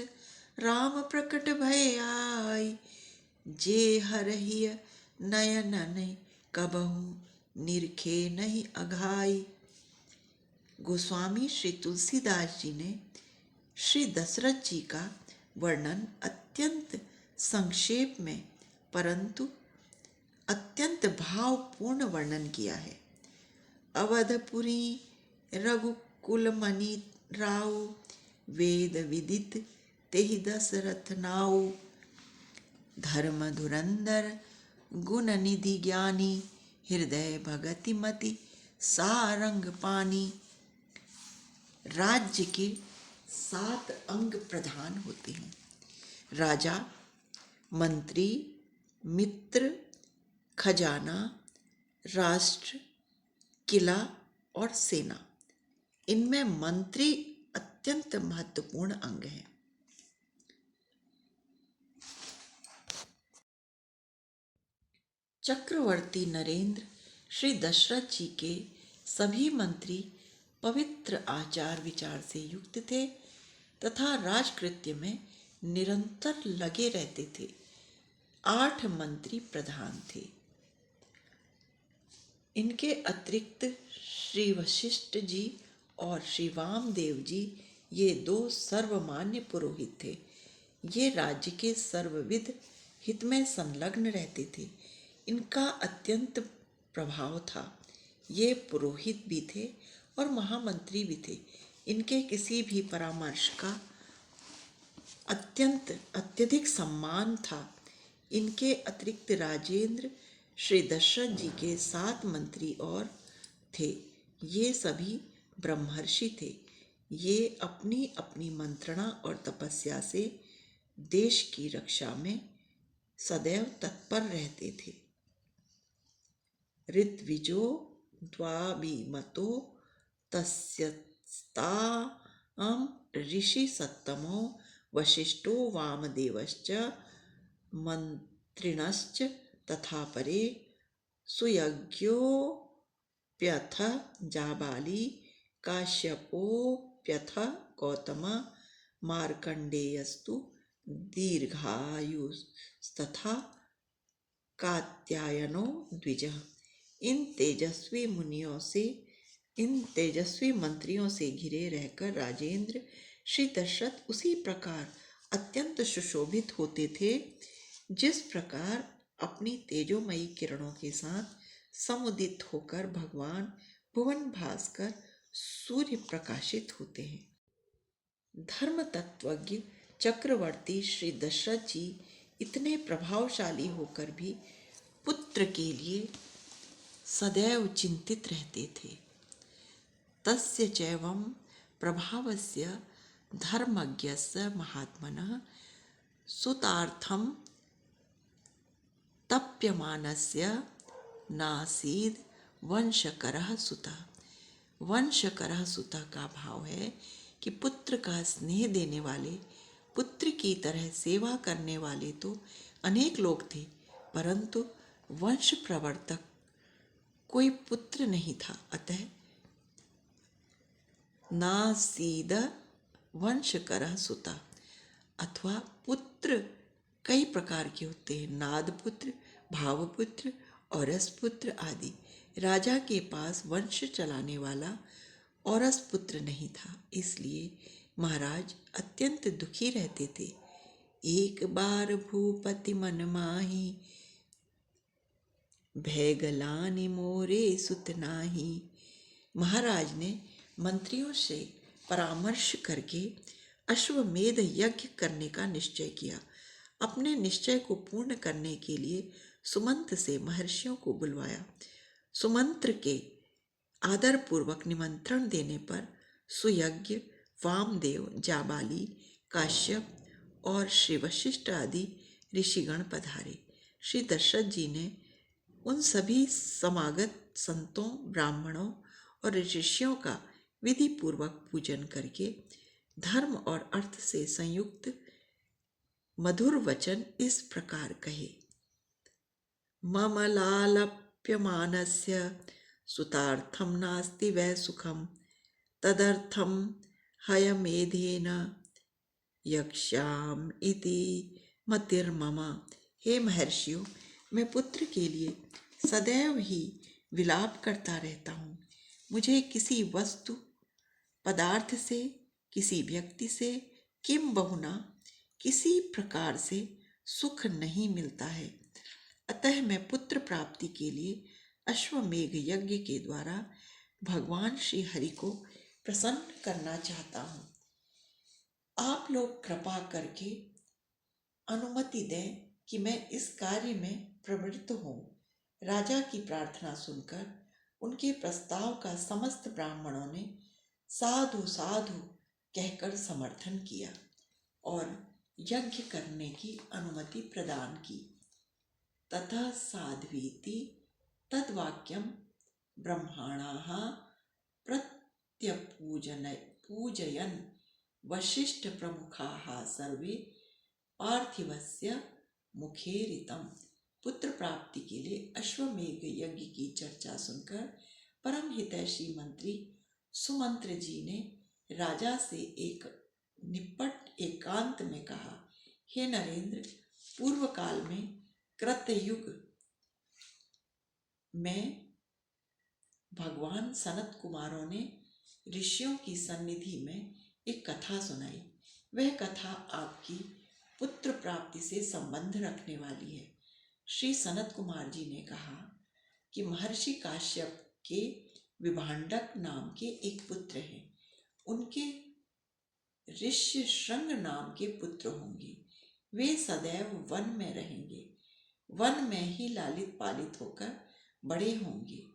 राम प्रकट भय आई। जे हरहिय नयन कबहु निरखे नहीं अघाई। गोस्वामी श्री तुलसीदास जी ने श्री दशरथ जी का वर्णन अत्यंत संक्षेप में परंतु अत्यंत भावपूर्ण वर्णन किया है। अवधपुरी रघुकुल मणि राव, वेद विदित तेहि दशरथ नाऊ। धर्म धुरंधर गुण निधि ज्ञानी, हृदय भगति मति सारंग पानी। राज्य के 7 अंग प्रधान होते हैं। राजा, मंत्री, मित्र, खजाना, राष्ट्र, किला और सेना। इनमें मंत्री अत्यंत महत्वपूर्ण अंग है। चक्रवर्ती नरेंद्र श्री दशरथ जी के सभी मंत्री पवित्र आचार विचार से युक्त थे तथा राजकृत्य में निरंतर लगे रहते थे। 8 मंत्री प्रधान थे। इनके अतिरिक्त श्री वशिष्ठ जी और श्री वामदेव जी, ये 2 सर्वमान्य पुरोहित थे। ये राज्य के सर्वविध हित में संलग्न रहते थे। इनका अत्यंत प्रभाव था। ये पुरोहित भी थे और महामंत्री भी थे। इनके किसी भी परामर्श का अत्यधिक सम्मान था। इनके अतिरिक्त राजेंद्र श्री दशरथ जी के 7 मंत्री और थे। ये सभी ब्रह्मर्षि थे। ये अपनी अपनी मंत्रणा और तपस्या से देश की रक्षा में सदैव तत्पर रहते थे। ऋत्विजो द्वाभिमतो तस्यस्ताम ऋषि सत्तमो वशिष्ठो वामदेवश्च मंत्रिणश्च तथा परे सुयज्ञोऽप्यथ जाबाली काश्यपोऽप्यथ गौतम मार्कण्डेयस्तु दीर्घायुस्तथा कात्यायनो द्विजः। इन तेजस्वी मंत्रियों से घिरे रहकर राजेंद्र श्री दशरथ उसी प्रकार अत्यंत सुशोभित होते थे जिस प्रकार अपनी तेजोमयी किरणों के साथ समुदित होकर भगवान भुवन भास्कर सूर्य प्रकाशित होते हैं। धर्म तत्वज्ञ चक्रवर्ती श्री दशरथ जी इतने प्रभावशाली होकर भी पुत्र के लिए सदैव चिंतित रहते थे। तस्य चैवं प्रभावस्य धर्मज्ञस्य महात्मनः सुतार्थं तप्यमानस्य नासीद वंशकरः सुतः। वंशकरः सुतः का भाव है कि पुत्र का स्नेह देने वाले, पुत्र की तरह सेवा करने वाले तो अनेक लोग थे, परंतु वंश प्रवर्तक कोई पुत्र नहीं था। अतः नासीद वंशकरः सुतः, अथवा पुत्र कई प्रकार के होते हैं, नाद पुत्र, भावपुत्र औरस पुत्र आदि। राजा के पास वंश चलाने वाला औरस पुत्र नहीं था, इसलिए महाराज अत्यंत दुखी रहते थे। एक बार भूपति मन माही भैगलानि मोरे सुत नाही। महाराज ने मंत्रियों से परामर्श करके अश्वमेध यज्ञ करने का निश्चय किया। अपने निश्चय को पूर्ण करने के लिए सुमंत्र से महर्षियों को बुलवाया। सुमंत्र के आदर पूर्वक निमंत्रण देने पर सुयज्ञ, वामदेव, जाबाली, काश्यप और श्री वशिष्ठ आदि ऋषिगण पधारे। श्री दशरथ जी ने उन सभी समागत संतों, ब्राह्मणों और ऋषियों का विधि पूर्वक पूजन करके धर्म और अर्थ से संयुक्त मधुर वचन इस प्रकार कहे। मम लालप्यमानस्य सुतार्थम नास्ति वै सुखम तदर्थम हयमेधेन यक्ष्याम इति मतिर्मम। हे महर्षियों, मैं पुत्र के लिए सदैव ही विलाप करता रहता हूँ। मुझे किसी वस्तु पदार्थ से, किसी व्यक्ति से, किम बहुना किसी प्रकार से सुख नहीं मिलता है। अतः मैं पुत्र प्राप्ति के लिए अश्वमेघ यज्ञ के द्वारा भगवान श्री हरि को प्रसन्न करना चाहता हूँ। आप लोग कृपा करके अनुमति दें कि मैं इस कार्य में प्रवृत्त हूँ। राजा की प्रार्थना सुनकर उनके प्रस्ताव का समस्त ब्राह्मणों ने साधु साधु कहकर समर्थन किया और यज्ञ करने की अनुमति प्रदान की। ततः साध्वीति तद्वाक्यम ब्रह्मणाः प्रत्यपूजयन् वशिष्ठ प्रमुखाः सर्वे पार्थिवस्य मुखेरितम्। पुत्र प्राप्ति के लिए अश्वमेघ यज्ञ की चर्चा सुनकर परम हितैषी मंत्री सुमंत्र जी ने राजा से एक निपट एकांत में कहा, हे नरेंद्र, पूर्व काल में कृतयुग में भगवान सनत कुमारों ने ऋषियों की सन्निधि में एक कथा सुनाई। वह कथा आपकी पुत्र प्राप्ति से संबंध रखने वाली है। श्री सनत कुमार जी ने कहा कि महर्षि काश्यप के विभांडक नाम के एक पुत्र हैं। उनके ऋष्य श्रृंग नाम के पुत्र होंगे। वे सदैव वन में रहेंगे, वन में ही लालित पालित होकर बड़े होंगे।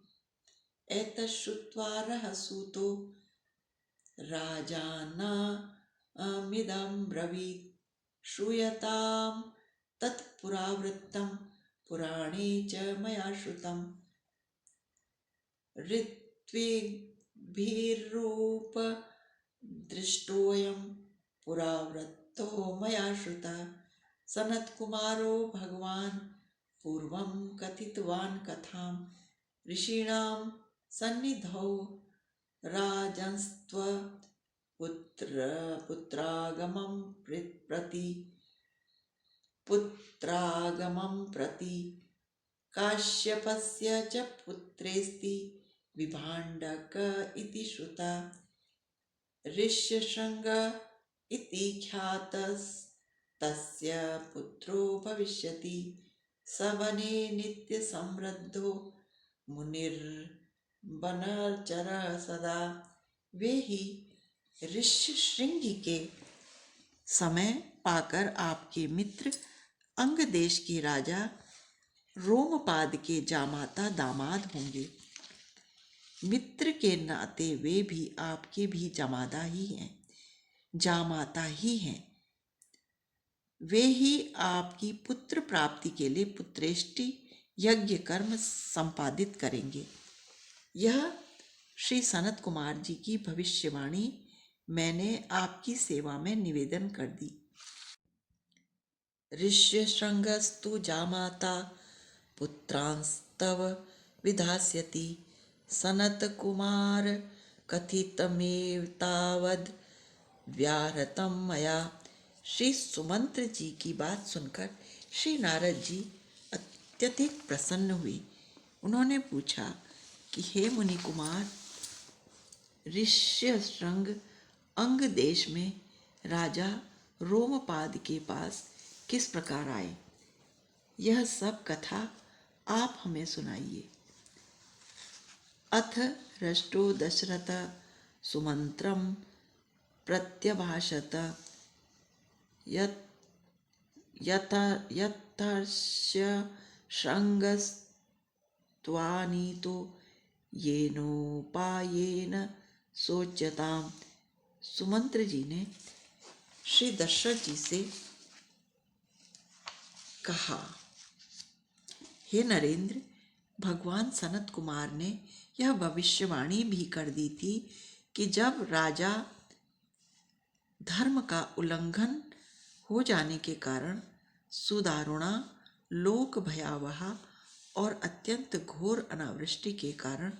एतश्रुत्वा रहसूतो राजानामिदं ब्रवीत् श्रूयतां तत्पुरावृत्तं पुराणे च मया श्रुतं ऋत्विग्भिर्रूप दृष्टोऽयं पुरावृत्तो मया श्रुतः। सनत्कुमारो भगवान् पूर्वं कथितवान् कथां ऋषीणां सन्निधौ राजन्स्त्व पुत्रागमं प्रति काश्यपस्य च पुत्रेस्ति विभाण्डक इति श्रुता ऋष्यशृङ्ग इति ख्यातस्तस्य पुत्रो भविष्यति स वने नित्यसमृद्धो मुनिर्वनचर सदा। वे ही ऋष्यशृंग के समय पाकर आपके मित्र अंग देश के राजा रोमपाद के जामाता दामाद होंगे। मित्र के नाते वे भी आपके भी जामाता ही हैं। वे ही आपकी पुत्र प्राप्ति के लिए पुत्रेष्टि यज्ञ कर्म संपादित करेंगे। यह श्री सनत कुमार जी की भविष्यवाणी मैंने आपकी सेवा में निवेदन कर दी। ऋष्यशृंगस्तु जामाता पुत्रांस्तव विधास्यति सनत कुमार कथितमेव तावद व्याहृतं मया। श्री सुमंत्र जी की बात सुनकर श्री नारद जी अत्यधिक प्रसन्न हुए। उन्होंने पूछा कि हे मुनि कुमार, ऋष्यशृंग अंग देश में राजा रोमपाद के पास किस प्रकार आए, यह सब कथा आप हमें सुनाइए। अथ हृष्टो दशरथ सुमंत्रं प्रत्यभाषत यथर्ष्य शृंगस्त्वानीतो येनोपायेन सोच्यताम्। सुमंत्र जी ने श्री दशरथ जी से कहा, हे नरेंद्र, भगवान सनत कुमार ने यह भविष्यवाणी भी कर दी थी कि जब राजा धर्म का उल्लंघन हो जाने के कारण सुदारुणा लोक भयावह और अत्यंत घोर अनावृष्टि के कारण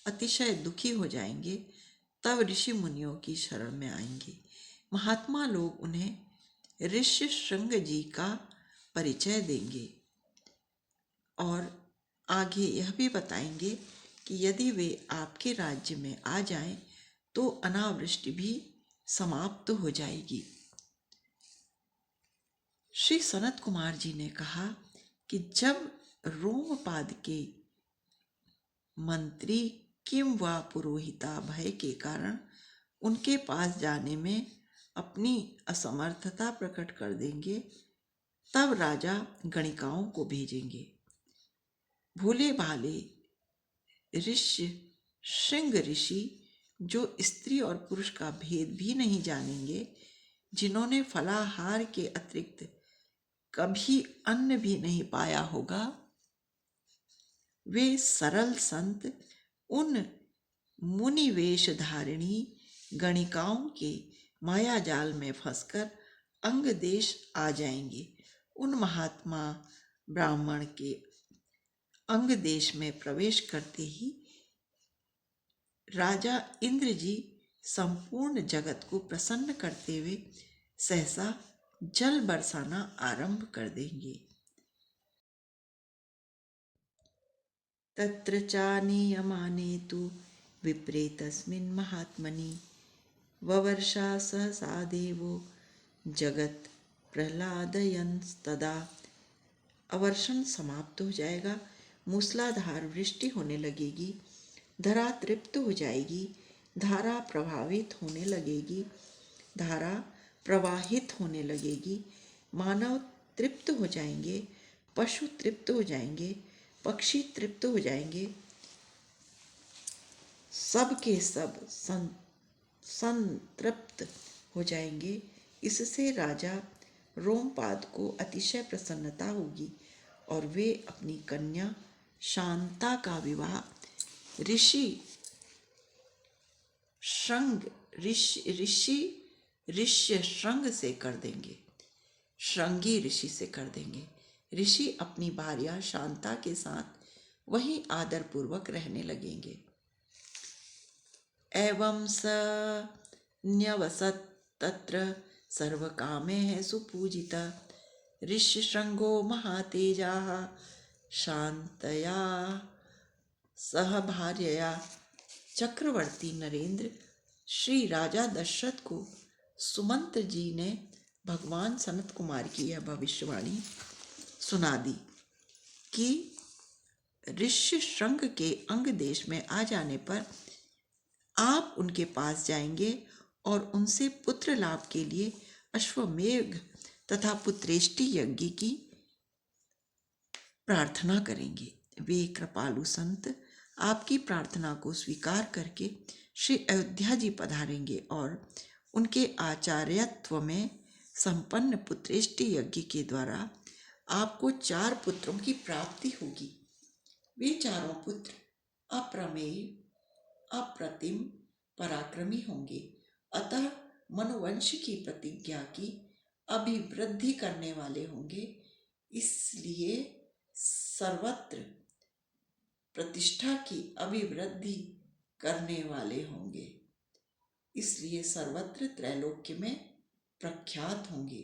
अतिशय दुखी हो जाएंगे, तब ऋषि मुनियों की शरण में आएंगे। महात्मा लोग उन्हें ऋष्यशृंग जी का परिचय देंगे और आगे यह भी बताएंगे कि यदि वे आपके राज्य में आ जाएं तो अनावृष्टि भी समाप्त हो जाएगी। श्री सनत कुमार जी ने कहा कि जब रोमपाद के मंत्री किम व पुरोहिता भय के कारण उनके पास जाने में अपनी असमर्थता प्रकट कर देंगे, तब राजा गणिकाओं को भेजेंगे। भोले भाले ऋष्यशृंग ऋषि जो स्त्री और पुरुष का भेद भी नहीं जानेंगे, जिन्होंने फलाहार के अतिरिक्त कभी अन्न भी नहीं पाया होगा, वे सरल संत उन मुनिवेश धारिणी गणिकाओं के माया जाल में फंसकर अंग देश आ जाएंगे। उन महात्मा ब्राह्मण के अंग देश में प्रवेश करते ही राजा इंद्र जी संपूर्ण जगत को प्रसन्न करते हुए सहसा जल बरसाना आरंभ कर देंगे। तत्र चानीयमाने तु विप्रे तस्मिन् महात्मनि ववर्षा सहसा देवो जगत प्रह्लादयंस्तदा। अवर्षण समाप्त हो जाएगा, मूसलाधार वृष्टि होने लगेगी, धरा तृप्त हो जाएगी, धारा प्रवाहित होने लगेगी, मानव तृप्त हो जाएंगे, पशु तृप्त हो जाएंगे, पक्षी तृप्त हो जाएंगे, सब के सब संतृप्त हो जाएंगे। इससे राजा रोमपाद को अतिशय प्रसन्नता होगी और वे अपनी कन्या शांता का विवाह ऋष्यशृंग से कर देंगे, श्रृंगी ऋषि से कर देंगे। ऋषि अपनी भार्या शांता के साथ वहीं आदरपूर्वक रहने लगेंगे। एवं स न्यवसत् तत्र सर्वकामैः सुपूजिता ऋष्यशृङ्गो महातेजाः शान्तया सह भार्यया। चक्रवर्ती नरेंद्र श्री राजा दशरथ को सुमंत्र जी ने भगवान सनत कुमार की यह भविष्यवाणी सुना दी कि ऋष्यशृंग के अंग देश में आ जाने पर आप उनके पास जाएंगे और उनसे पुत्र लाभ के लिए अश्वमेघ तथा पुत्रेष्टि यज्ञ की प्रार्थना करेंगे। वे कृपालु संत आपकी प्रार्थना को स्वीकार करके श्री अयोध्या जी पधारेंगे और उनके आचार्यत्व में संपन्न पुत्रेष्टि यज्ञ के द्वारा आपको 4 पुत्रों की प्राप्ति होगी। वे चारों पुत्र अप्रमेय, अप्रतिम, पराक्रमी होंगे। अतः मनुवंश की प्रतिज्ञा की अभिवृद्धि करने वाले होंगे, इसलिए सर्वत्र प्रतिष्ठा की अभिवृद्धि करने वाले होंगे, इसलिए सर्वत्र त्रैलोक्य में प्रख्यात होंगे।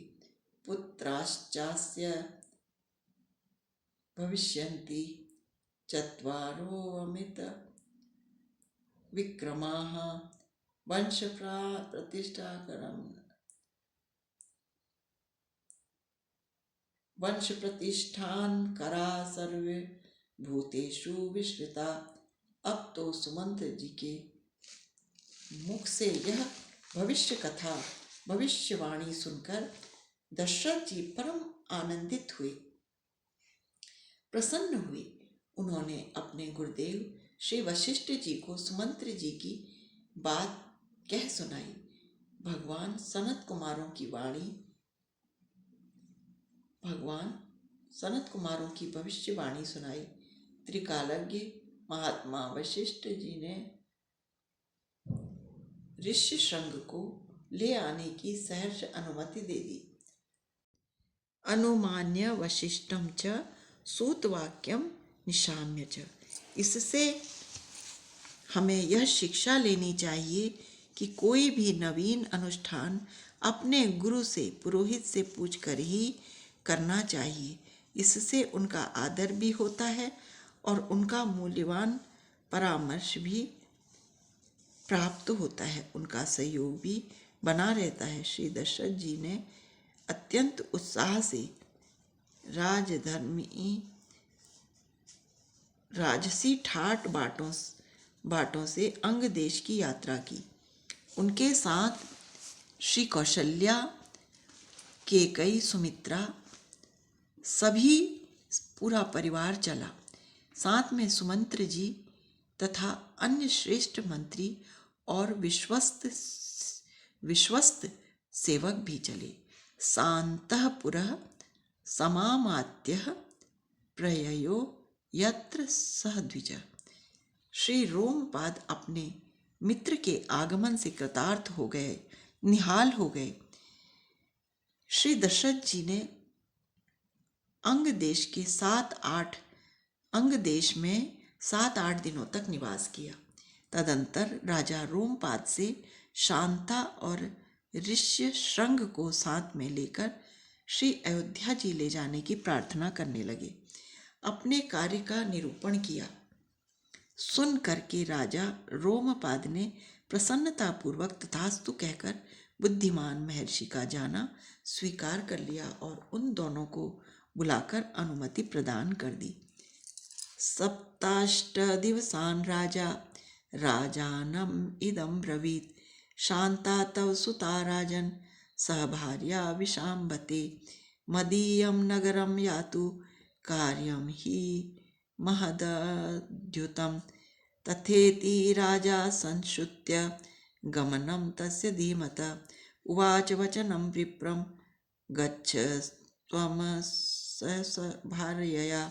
पुत्राश्चास्य भविष्यन्ति चत्वारो अमित विक्रमाः वंश प्रतिष्ठान करा सर्वे भूतेषु विश्रिता। अब तो सुमंत्र जी के मुख से यह भविष्य कथा भविष्यवाणी सुनकर दशरथ जी परम आनंदित हुए, प्रसन्न हुए। उन्होंने अपने गुरुदेव श्री वशिष्ठ जी को सुमंत्र जी की बात कह सुनाई। भगवान सनत कुमारों की भविष्यवाणी सुनाई। त्रिकालज्ञ महात्मा वशिष्ठ जी ने ऋष्यशृंग को ले आने की सहर्ष अनुमति दे दी। अनुमान्य वशिष्ठम च सूतवाक्यम निशाम्य च। इससे हमें यह शिक्षा लेनी चाहिए कि कोई भी नवीन अनुष्ठान अपने गुरु से, पुरोहित से पूछकर ही करना चाहिए। इससे उनका आदर भी होता है और उनका मूल्यवान परामर्श भी प्राप्त होता है, उनका सहयोग भी बना रहता है। श्री दशरथ जी ने अत्यंत उत्साह से राजसी ठाट बाटों से अंग देश की यात्रा की। उनके साथ श्री कौशल्या, केकई, सुमित्रा, सभी पूरा परिवार चला। साथ में सुमंत्र जी तथा अन्य श्रेष्ठ मंत्री और विश्वस्त सेवक भी चले। शान्तः पुरः समामात्यः प्रययो यत्र सह द्विज। श्री रोमपाद अपने मित्र के आगमन से कृतार्थ हो गए, निहाल हो गए। श्री दशरथ जी ने अंग देश में 7-8 दिनों तक निवास किया। तदंतर राजा रोमपाद से शांता और ऋष्यशृंग को साथ में लेकर श्री अयोध्या जी ले जाने की प्रार्थना करने लगे। अपने कार्य का निरूपण किया। सुन करके राजा रोमपाद ने प्रसन्नतापूर्वक तथास्तु कहकर बुद्धिमान महर्षि का जाना स्वीकार कर लिया और उन दोनों को बुलाकर अनुमति प्रदान कर दी। 7 दिवसान राजानम इदं ब्रवीत शांता तव सुता राजन सह भार्या विशांबते मदीयं नगरं यातु कार्यं हि महदद्युतं तथेति राजा संश्रुत्य गमनं तस्य धीमत उवाच वचनं विप्रं गच्छ त्वं भार्यया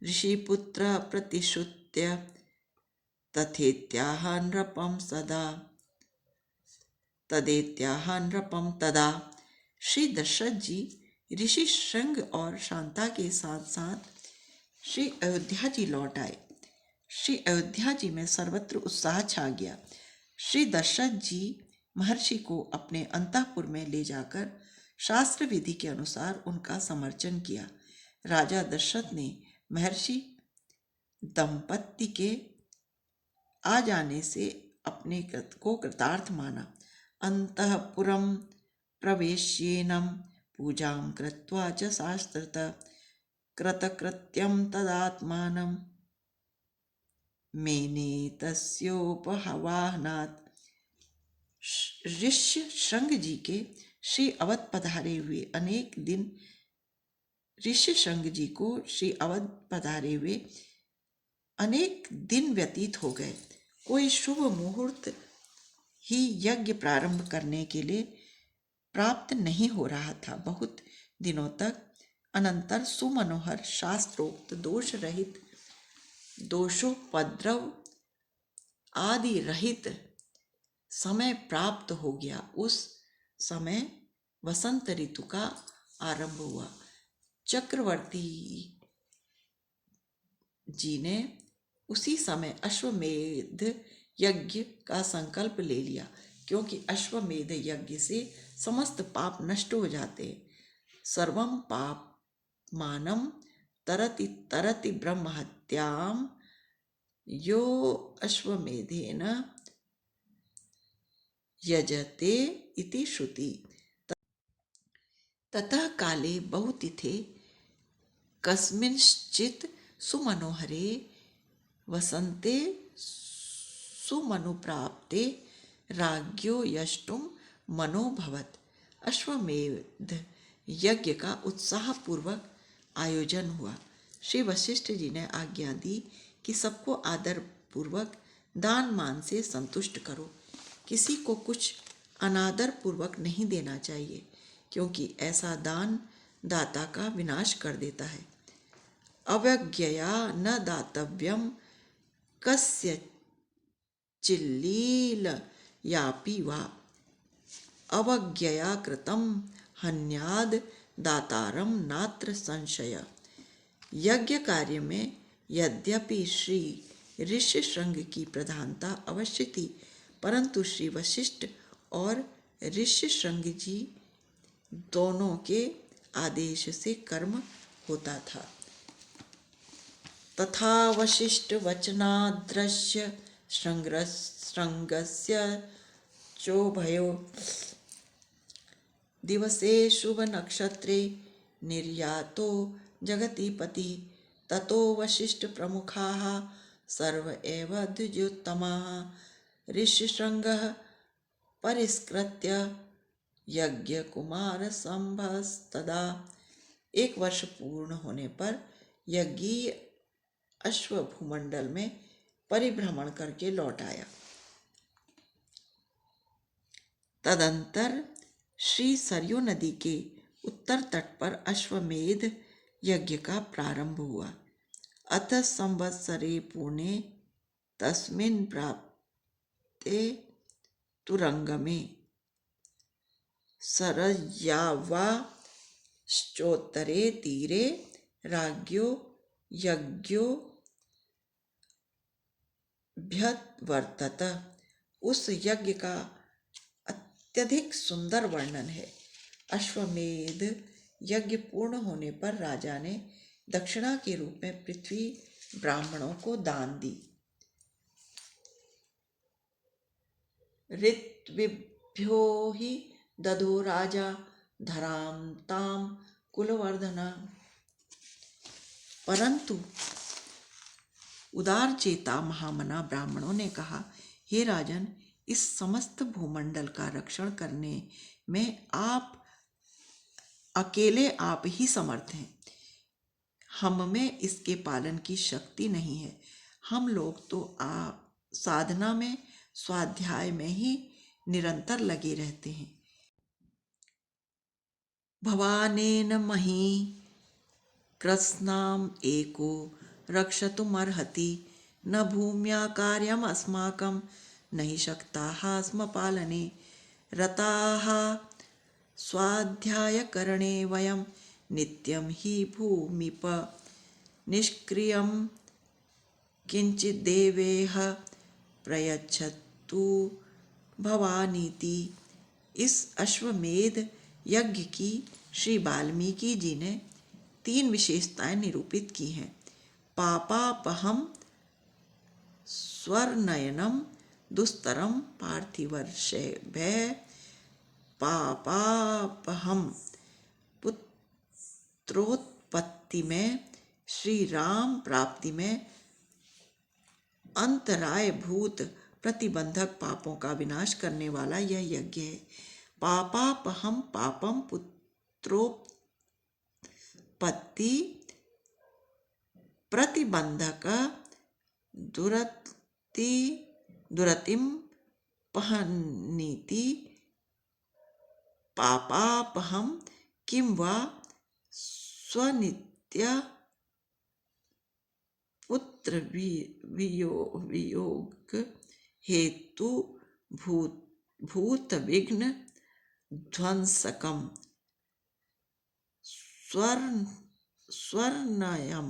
ऋषिपुत्र प्रतिश्रुत्य तथेत्याह नृपं तदा। श्री दशरथ जी ऋषि श्रृंग और शांता के साथ साथ श्री अयोध्या जी लौट आए। श्री अयोध्या जी में सर्वत्र उत्साह छा गया। श्री दशरथ जी महर्षि को अपने अंतःपुर में ले जाकर शास्त्र विधि के अनुसार उनका समर्चन किया। राजा दशरथ ने महर्षि दंपत्ति के आ जाने से अपने को कृतार्थ माना। अंतःपुरं प्रवेश्येनं पूजां कृत्वा च शास्त्रतः कृतकृत्यं तदात्मानं मेने तस्योपहवाहनात्। ऋष्य शृंग जी के श्री अवध पधारे हुए अनेक दिन ऋष्य शृंग जी को श्री अवध पधारे हुए अनेक दिन व्यतीत हो गए। कोई शुभ मुहूर्त ही यज्ञ प्रारंभ करने के लिए प्राप्त नहीं हो रहा था। बहुत दिनों तक अनंतर सुमनोहर शास्त्रोक्त दोष रहित, दोषोपद्रव आदि रहित समय प्राप्त हो गया। उस समय वसंत ऋतु का आरंभ हुआ। चक्रवर्ती जी ने उसी समय अश्वमेध यज्ञ का संकल्प ले लिया, क्योंकि अश्वमेध यज्ञ से समस्त पाप नष्ट हो जाते हैं। सर्वं पाप मानम तरति तरति ब्रह्म हत्याम यो अश्वमेधेन यजते इति श्रुति। ततः काले बहुतिथे कस्मिंश्चित् सुमनोहरे वसन्ते सुमनुप्राप्ते राज्ञो यष्टुं मनोभवत्। अश्वमेध यज्ञ का उत्साहपूर्वक आयोजन हुआ। श्री वशिष्ठ जी ने आज्ञा दी कि सबको आदर पूर्वक दान मान से संतुष्ट करो। किसी को कुछ अनादर पूर्वक नहीं देना चाहिए, क्योंकि ऐसा दान दाता का विनाश कर देता है। अवज्ञया न दातव्यम कस्य चिल्लील यापि वा अवज्ञया कृतं हन्याद दातारम नात्र संशय। यज्ञ कार्य में यद्यपि श्री ऋष्य शृंग की प्रधानता अवश्य थी, परंतु श्री वशिष्ठ और ऋष्य शृंग जी दोनों के आदेश से कर्म होता था। तथा वशिष्ठ वचनादृश्य शृंगस्य चोभयो दिवसे शुभ नक्षत्रे निर्यातो जगतीपति। ततो वशिष्ठ प्रमुखाः सर्व एव द्विजोत्तमाः ऋष्यशृंगः परिष्कृत्य यज्ञ कुमार संभस्तदा। 1 वर्ष पूर्ण होने पर यज्ञीय अश्व भूमंडल में परिभ्रमण करके लौट आया। तदंतर श्री सरयू नदी के उत्तर तट पर अश्वमेध यज्ञ का प्रारंभ हुआ। अथ संवत्सरे पुणे तस्मिन् प्राप्ते तुरंगमे सरय्यावाश्चोत्तरे तीरे राज्ञो यज्ञो भ्यवर्तत। उस यज्ञ का अत्यधिक सुंदर वर्णन है। अश्वमेध यज्ञ पूर्ण होने पर राजा ने दक्षिणा के रूप में पृथ्वी ब्राह्मणों को दान दी। ऋत्विभ्यो हि दधो राजा धराम ताम कुलवर्धना। परंतु उदार चेता महामना ब्राह्मणों ने कहा, हे राजन, इस समस्त भूमंडल का रक्षण करने में आप अकेले आप ही समर्थ हैं। हम में इसके पालन की शक्ति नहीं है। हम लोग तो साधना में, स्वाध्याय में ही निरंतर लगे रहते हैं। भवानेन मही कृत्स्नाम एको रक्षतुमर्हति न भूम्या कार्यम अस्माकं नहि शक्ताः स्म पालने रताः स्वाध्यायकरणे वयं नित्यं हि भूमिप निष्क्रियं किंचिदेवेह प्रयच्छतु भवानीति। इस अश्वमेध यज्ञ की श्री वाल्मीकि जी ने 3 विशेषताएं निरूपित की हैं। पापापहम स्वर्नयनम दुस्तरम पार्थिवर्षभय। पापापहम पुत्रोत्पत्ति में, श्री राम प्राप्ति में अंतरायभूत प्रतिबंधक पापों का विनाश करने वाला यह यज्ञ है। पापापहम पापम पुत्रोत्पत्ति प्रतिबंधक दुरतिम पहनीति। पापापहम किं वा स्वनित्य पुत्र वियोग हेतु भूत विघ्न ध्वंसकम स्वर्णयम।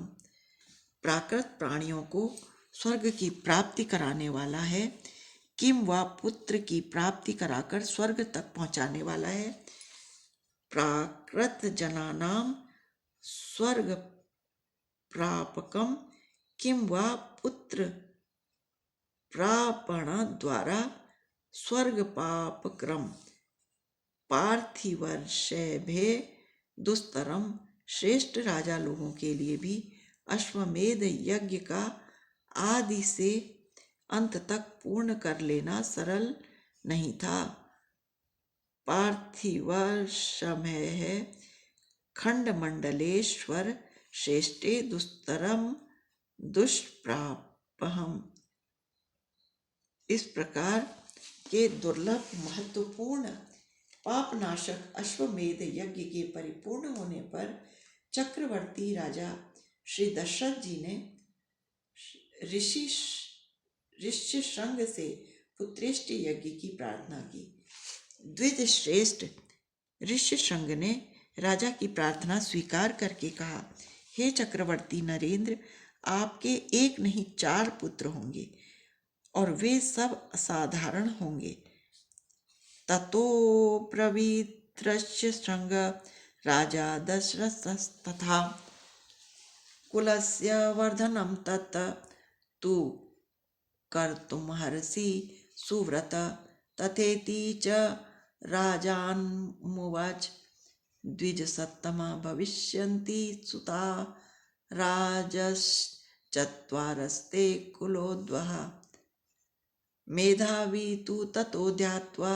प्राकृत प्राणियों को स्वर्ग की प्राप्ति कराने वाला है। किम वा पुत्र की प्राप्ति कराकर स्वर्ग तक पहुंचाने वाला है। प्राकृत जनानाम स्वर्ग प्रापकम। किम वा पुत्र प्रापण द्वारा स्वर्ग पापक्रम। पार्थिवर्षभे दुस्तरम। श्रेष्ठ राजा लोगों के लिए भी अश्वमेध यज्ञ का आदि से अंत तक पूर्ण कर लेना सरल नहीं था। पार्थिवर्षमय खंडमंडलेश्वर श्रेष्ठे दुस्तरम दुष्प्रापहम। इस प्रकार के दुर्लभ महत्वपूर्ण पापनाशक अश्वमेध यज्ञ के परिपूर्ण होने पर चक्रवर्ती राजा श्री दशरथ जी ने ऋष्यशृंग से पुत्रेष्टि यज्ञ की प्रार्थना की। द्विज श्रेष्ठ ऋष्यशृंग ने राजा की प्रार्थना स्वीकार करके कहा, हे चक्रवर्ती नरेंद्र, आपके एक नहीं 4 पुत्र होंगे और वे सब असाधारण होंगे। ततो ब्रवीत ऋष्यशृंग राजा दशरथस्तथा कुलस्य वर्धनम तत् तु कर्तुमर्हसि सुव्रत। तथेति च राजानुवाच द्विजसत्तमा भविष्यन्ति सुता राजश्चत्वारस्ते कुलोद्वः। मेधावी तु ततो ध्यात्वा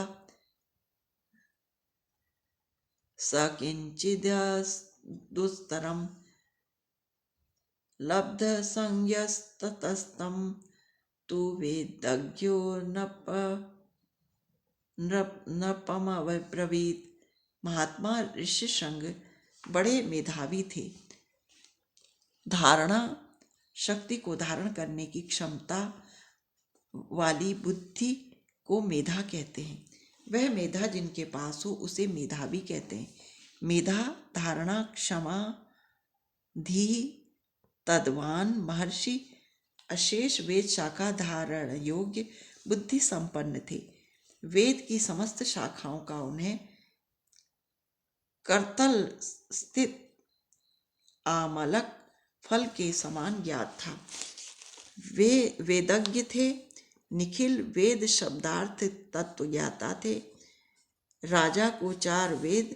स किंचिदुस्तरं लब्ध संज्ञस्ततस्तं तु वेदज्ञो नृपमब्रवीत्। महात्मा ऋष्यशृंग बड़े मेधावी थे। धारणा शक्ति को धारण करने की क्षमता वाली बुद्धि को मेधा कहते हैं। वह मेधा जिनके पास हो उसे मेधावी कहते हैं। मेधा, धारणा, क्षमा, धी, तद्वान महर्षि अशेष वेद शाखा धारण योग्य बुद्धि संपन्न थे। वेद की समस्त शाखाओं का उन्हें करतल स्थित आमलक फल के समान ज्ञात था। वे वेदज्ञ थे, निखिल वेद शब्दार्थ तत्व ज्ञाता थे। राजा को 4 वेद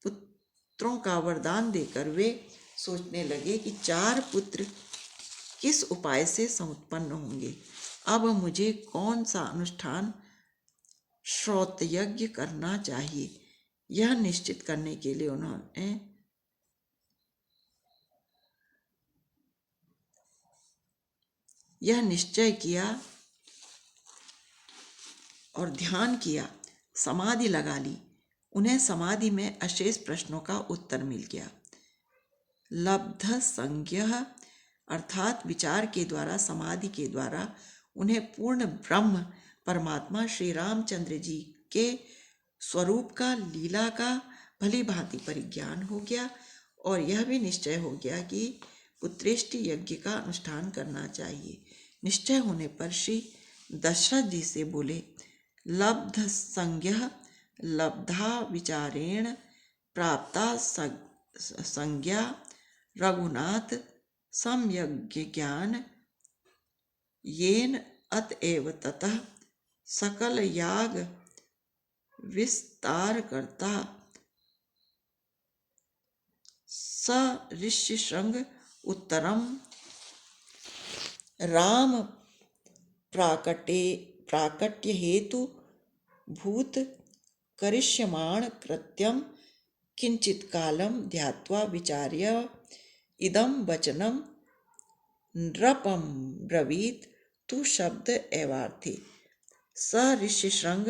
पुत्रों का वरदान देकर वे सोचने लगे कि 4 पुत्र किस उपाय से समुत्पन्न होंगे। अब मुझे कौन सा अनुष्ठान श्रौतयज्ञ करना चाहिए, यह निश्चित करने के लिए उन्होंने यह निश्चय किया और ध्यान किया, समाधि लगा ली। उन्हें समाधि में अशेष प्रश्नों का उत्तर मिल गया। लब्ध संज्ञः अर्थात विचार के द्वारा, समाधि के द्वारा उन्हें पूर्ण ब्रह्म परमात्मा श्री रामचंद्र जी के स्वरूप का, लीला का भली भांति परिज्ञान हो गया और यह भी निश्चय हो गया कि पुत्रेष्टि यज्ञ का अनुष्ठान करना चाहिए। निश्चय होने पर श्री दशरथ जी से बोले, लब्ध संज्ञः लब्धा विचारेण प्राप्ता संज्ञा रघुनाथ सम्यग् ज्ञान येन अतएव ततः सकल याग विस्तार करता स ऋष्यशृंग उत्तरम राम प्राकट्य हेतु भूत करिष्यमाण कृत्यम किंचित कालम ध्यात्वा विचार्य इदम वचनम नृपम ब्रवीत तु शब्द एवार्थी स ऋष्यशृंग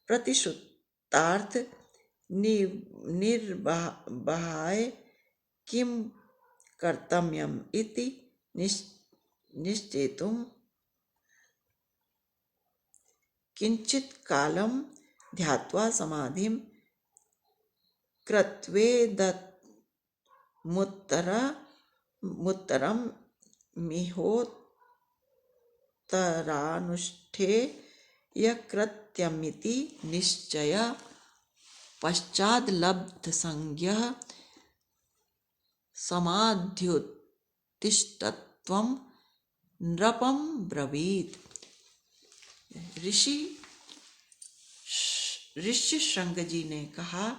प्रतिश्रुतार्थ निर्बाहाय किम कर्तव्यम इति निश्चेतुं किंचित कालम ध्यात्वा समाधिं कृत्वेदमुत्तरं मिहोत्तरानुष्ठेय कृत्यमिति निश्चय पश्चाद्लब्धसंज्ञः समाध्युत्तिष्ठत्वं नृपं ब्रवीत। ऋष्यशृंग जी ने कहा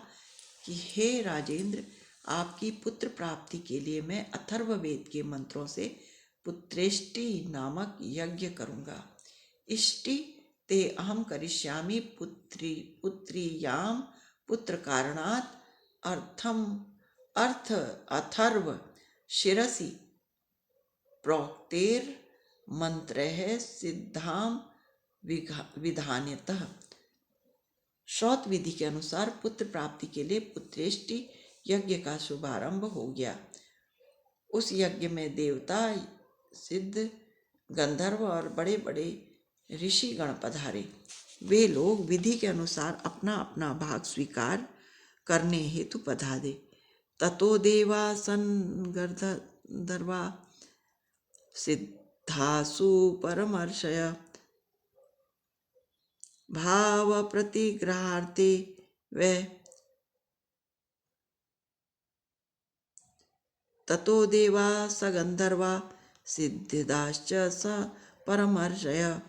कि हे राजेंद्र, आपकी पुत्र प्राप्ति के लिए मैं अथर्ववेद के मंत्रों से पुत्रेष्टि नामक यज्ञ करूंगा। इष्टि ते अहम करिष्यामि पुत्रियां पुत्र कारणात् अर्थ अथर्व शिरसि प्रोक्तेर मंत्रैः सिद्धाम विधान्यतः। श्रौत विधि के अनुसार पुत्र प्राप्ति के लिए पुत्रेष्टि यज्ञ का शुभारंभ हो गया। उस यज्ञ में देवता, सिद्ध, गंधर्व और बड़े बड़े ऋषि गण पधारे। वे लोग विधि के अनुसार अपना अपना भाग स्वीकार करने हेतु पधारे। ततो देवा गंधर्वा सिद्धासु परमर्षय भाव प्रतिग्रहार्थे वे ततो देवा स गंधर्वा सिद्धाश्च स परमर्षय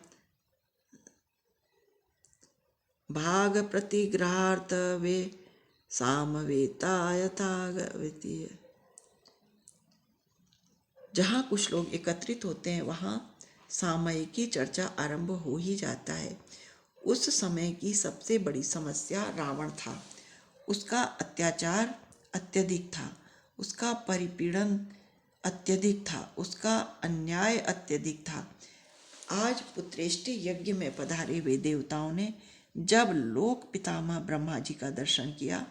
भाग प्रतिग्रहार्थ वे सामवेता यथागति। जहाँ कुछ लोग एकत्रित होते हैं वहाँ सामयिक की चर्चा आरंभ हो ही जाता है। उस समय की सबसे बड़ी समस्या रावण था। उसका अत्याचार अत्यधिक था, उसका परिपीड़न अत्यधिक था, उसका अन्याय अत्यधिक था। आज पुत्रेष्टि यज्ञ में पधारे हुए देवताओं ने जब लोक पितामह ब्रह्मा जी का दर्शन किया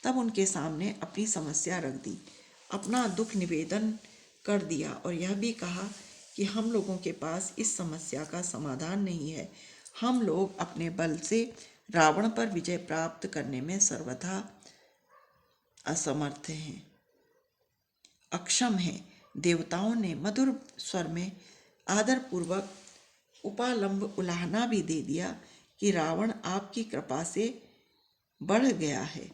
तब उनके सामने अपनी समस्या रख दी, अपना दुख निवेदन कर दिया और यह भी कहा कि हम लोगों के पास इस समस्या का समाधान नहीं है। हम लोग अपने बल से रावण पर विजय प्राप्त करने में सर्वथा असमर्थ हैं, अक्षम हैं। देवताओं ने मधुर स्वर में आदरपूर्वक उपालंब उलाहना भी दे दिया कि रावण आपकी कृपा से बढ़ गया है।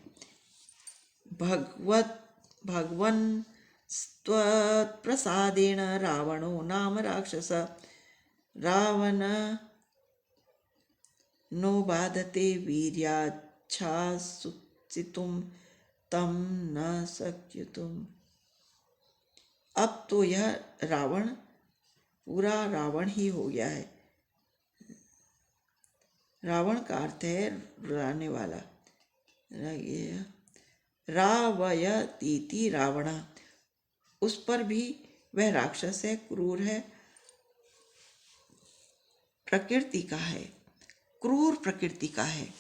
भगवन् त्वत्प्रसादेन रावणो नाम राक्षस रावण नो बाधते वीर्याच्छासितुं तम न शक्यतुम। अब तो यह रावण पूरा रावण ही हो गया है। रावण का अर्थ है रुलाने वाला। रावयतीति रावण, उस पर भी वह राक्षस है, क्रूर है, प्रकृति का है, क्रूर प्रकृति का है।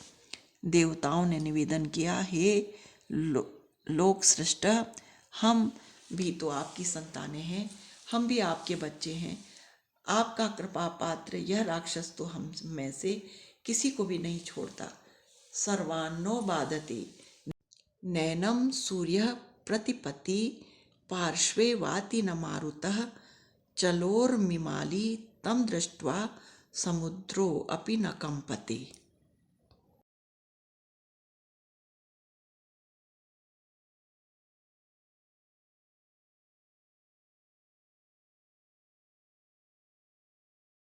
देवताओं ने निवेदन किया, हे लोक सृष्ट, हम भी तो आपकी संतानें हैं, हम भी आपके बच्चे हैं। आपका कृपा पात्र यह राक्षस तो हम में से किसी को भी नहीं छोड़ता। सर्वान्नो बाधते। नैनं सूर्यः प्रतिपत्ति पार्श्वे वाति न मारुतः चलोर्मिमाली तं दृष्ट्वा समुद्रो अपि न कंपते।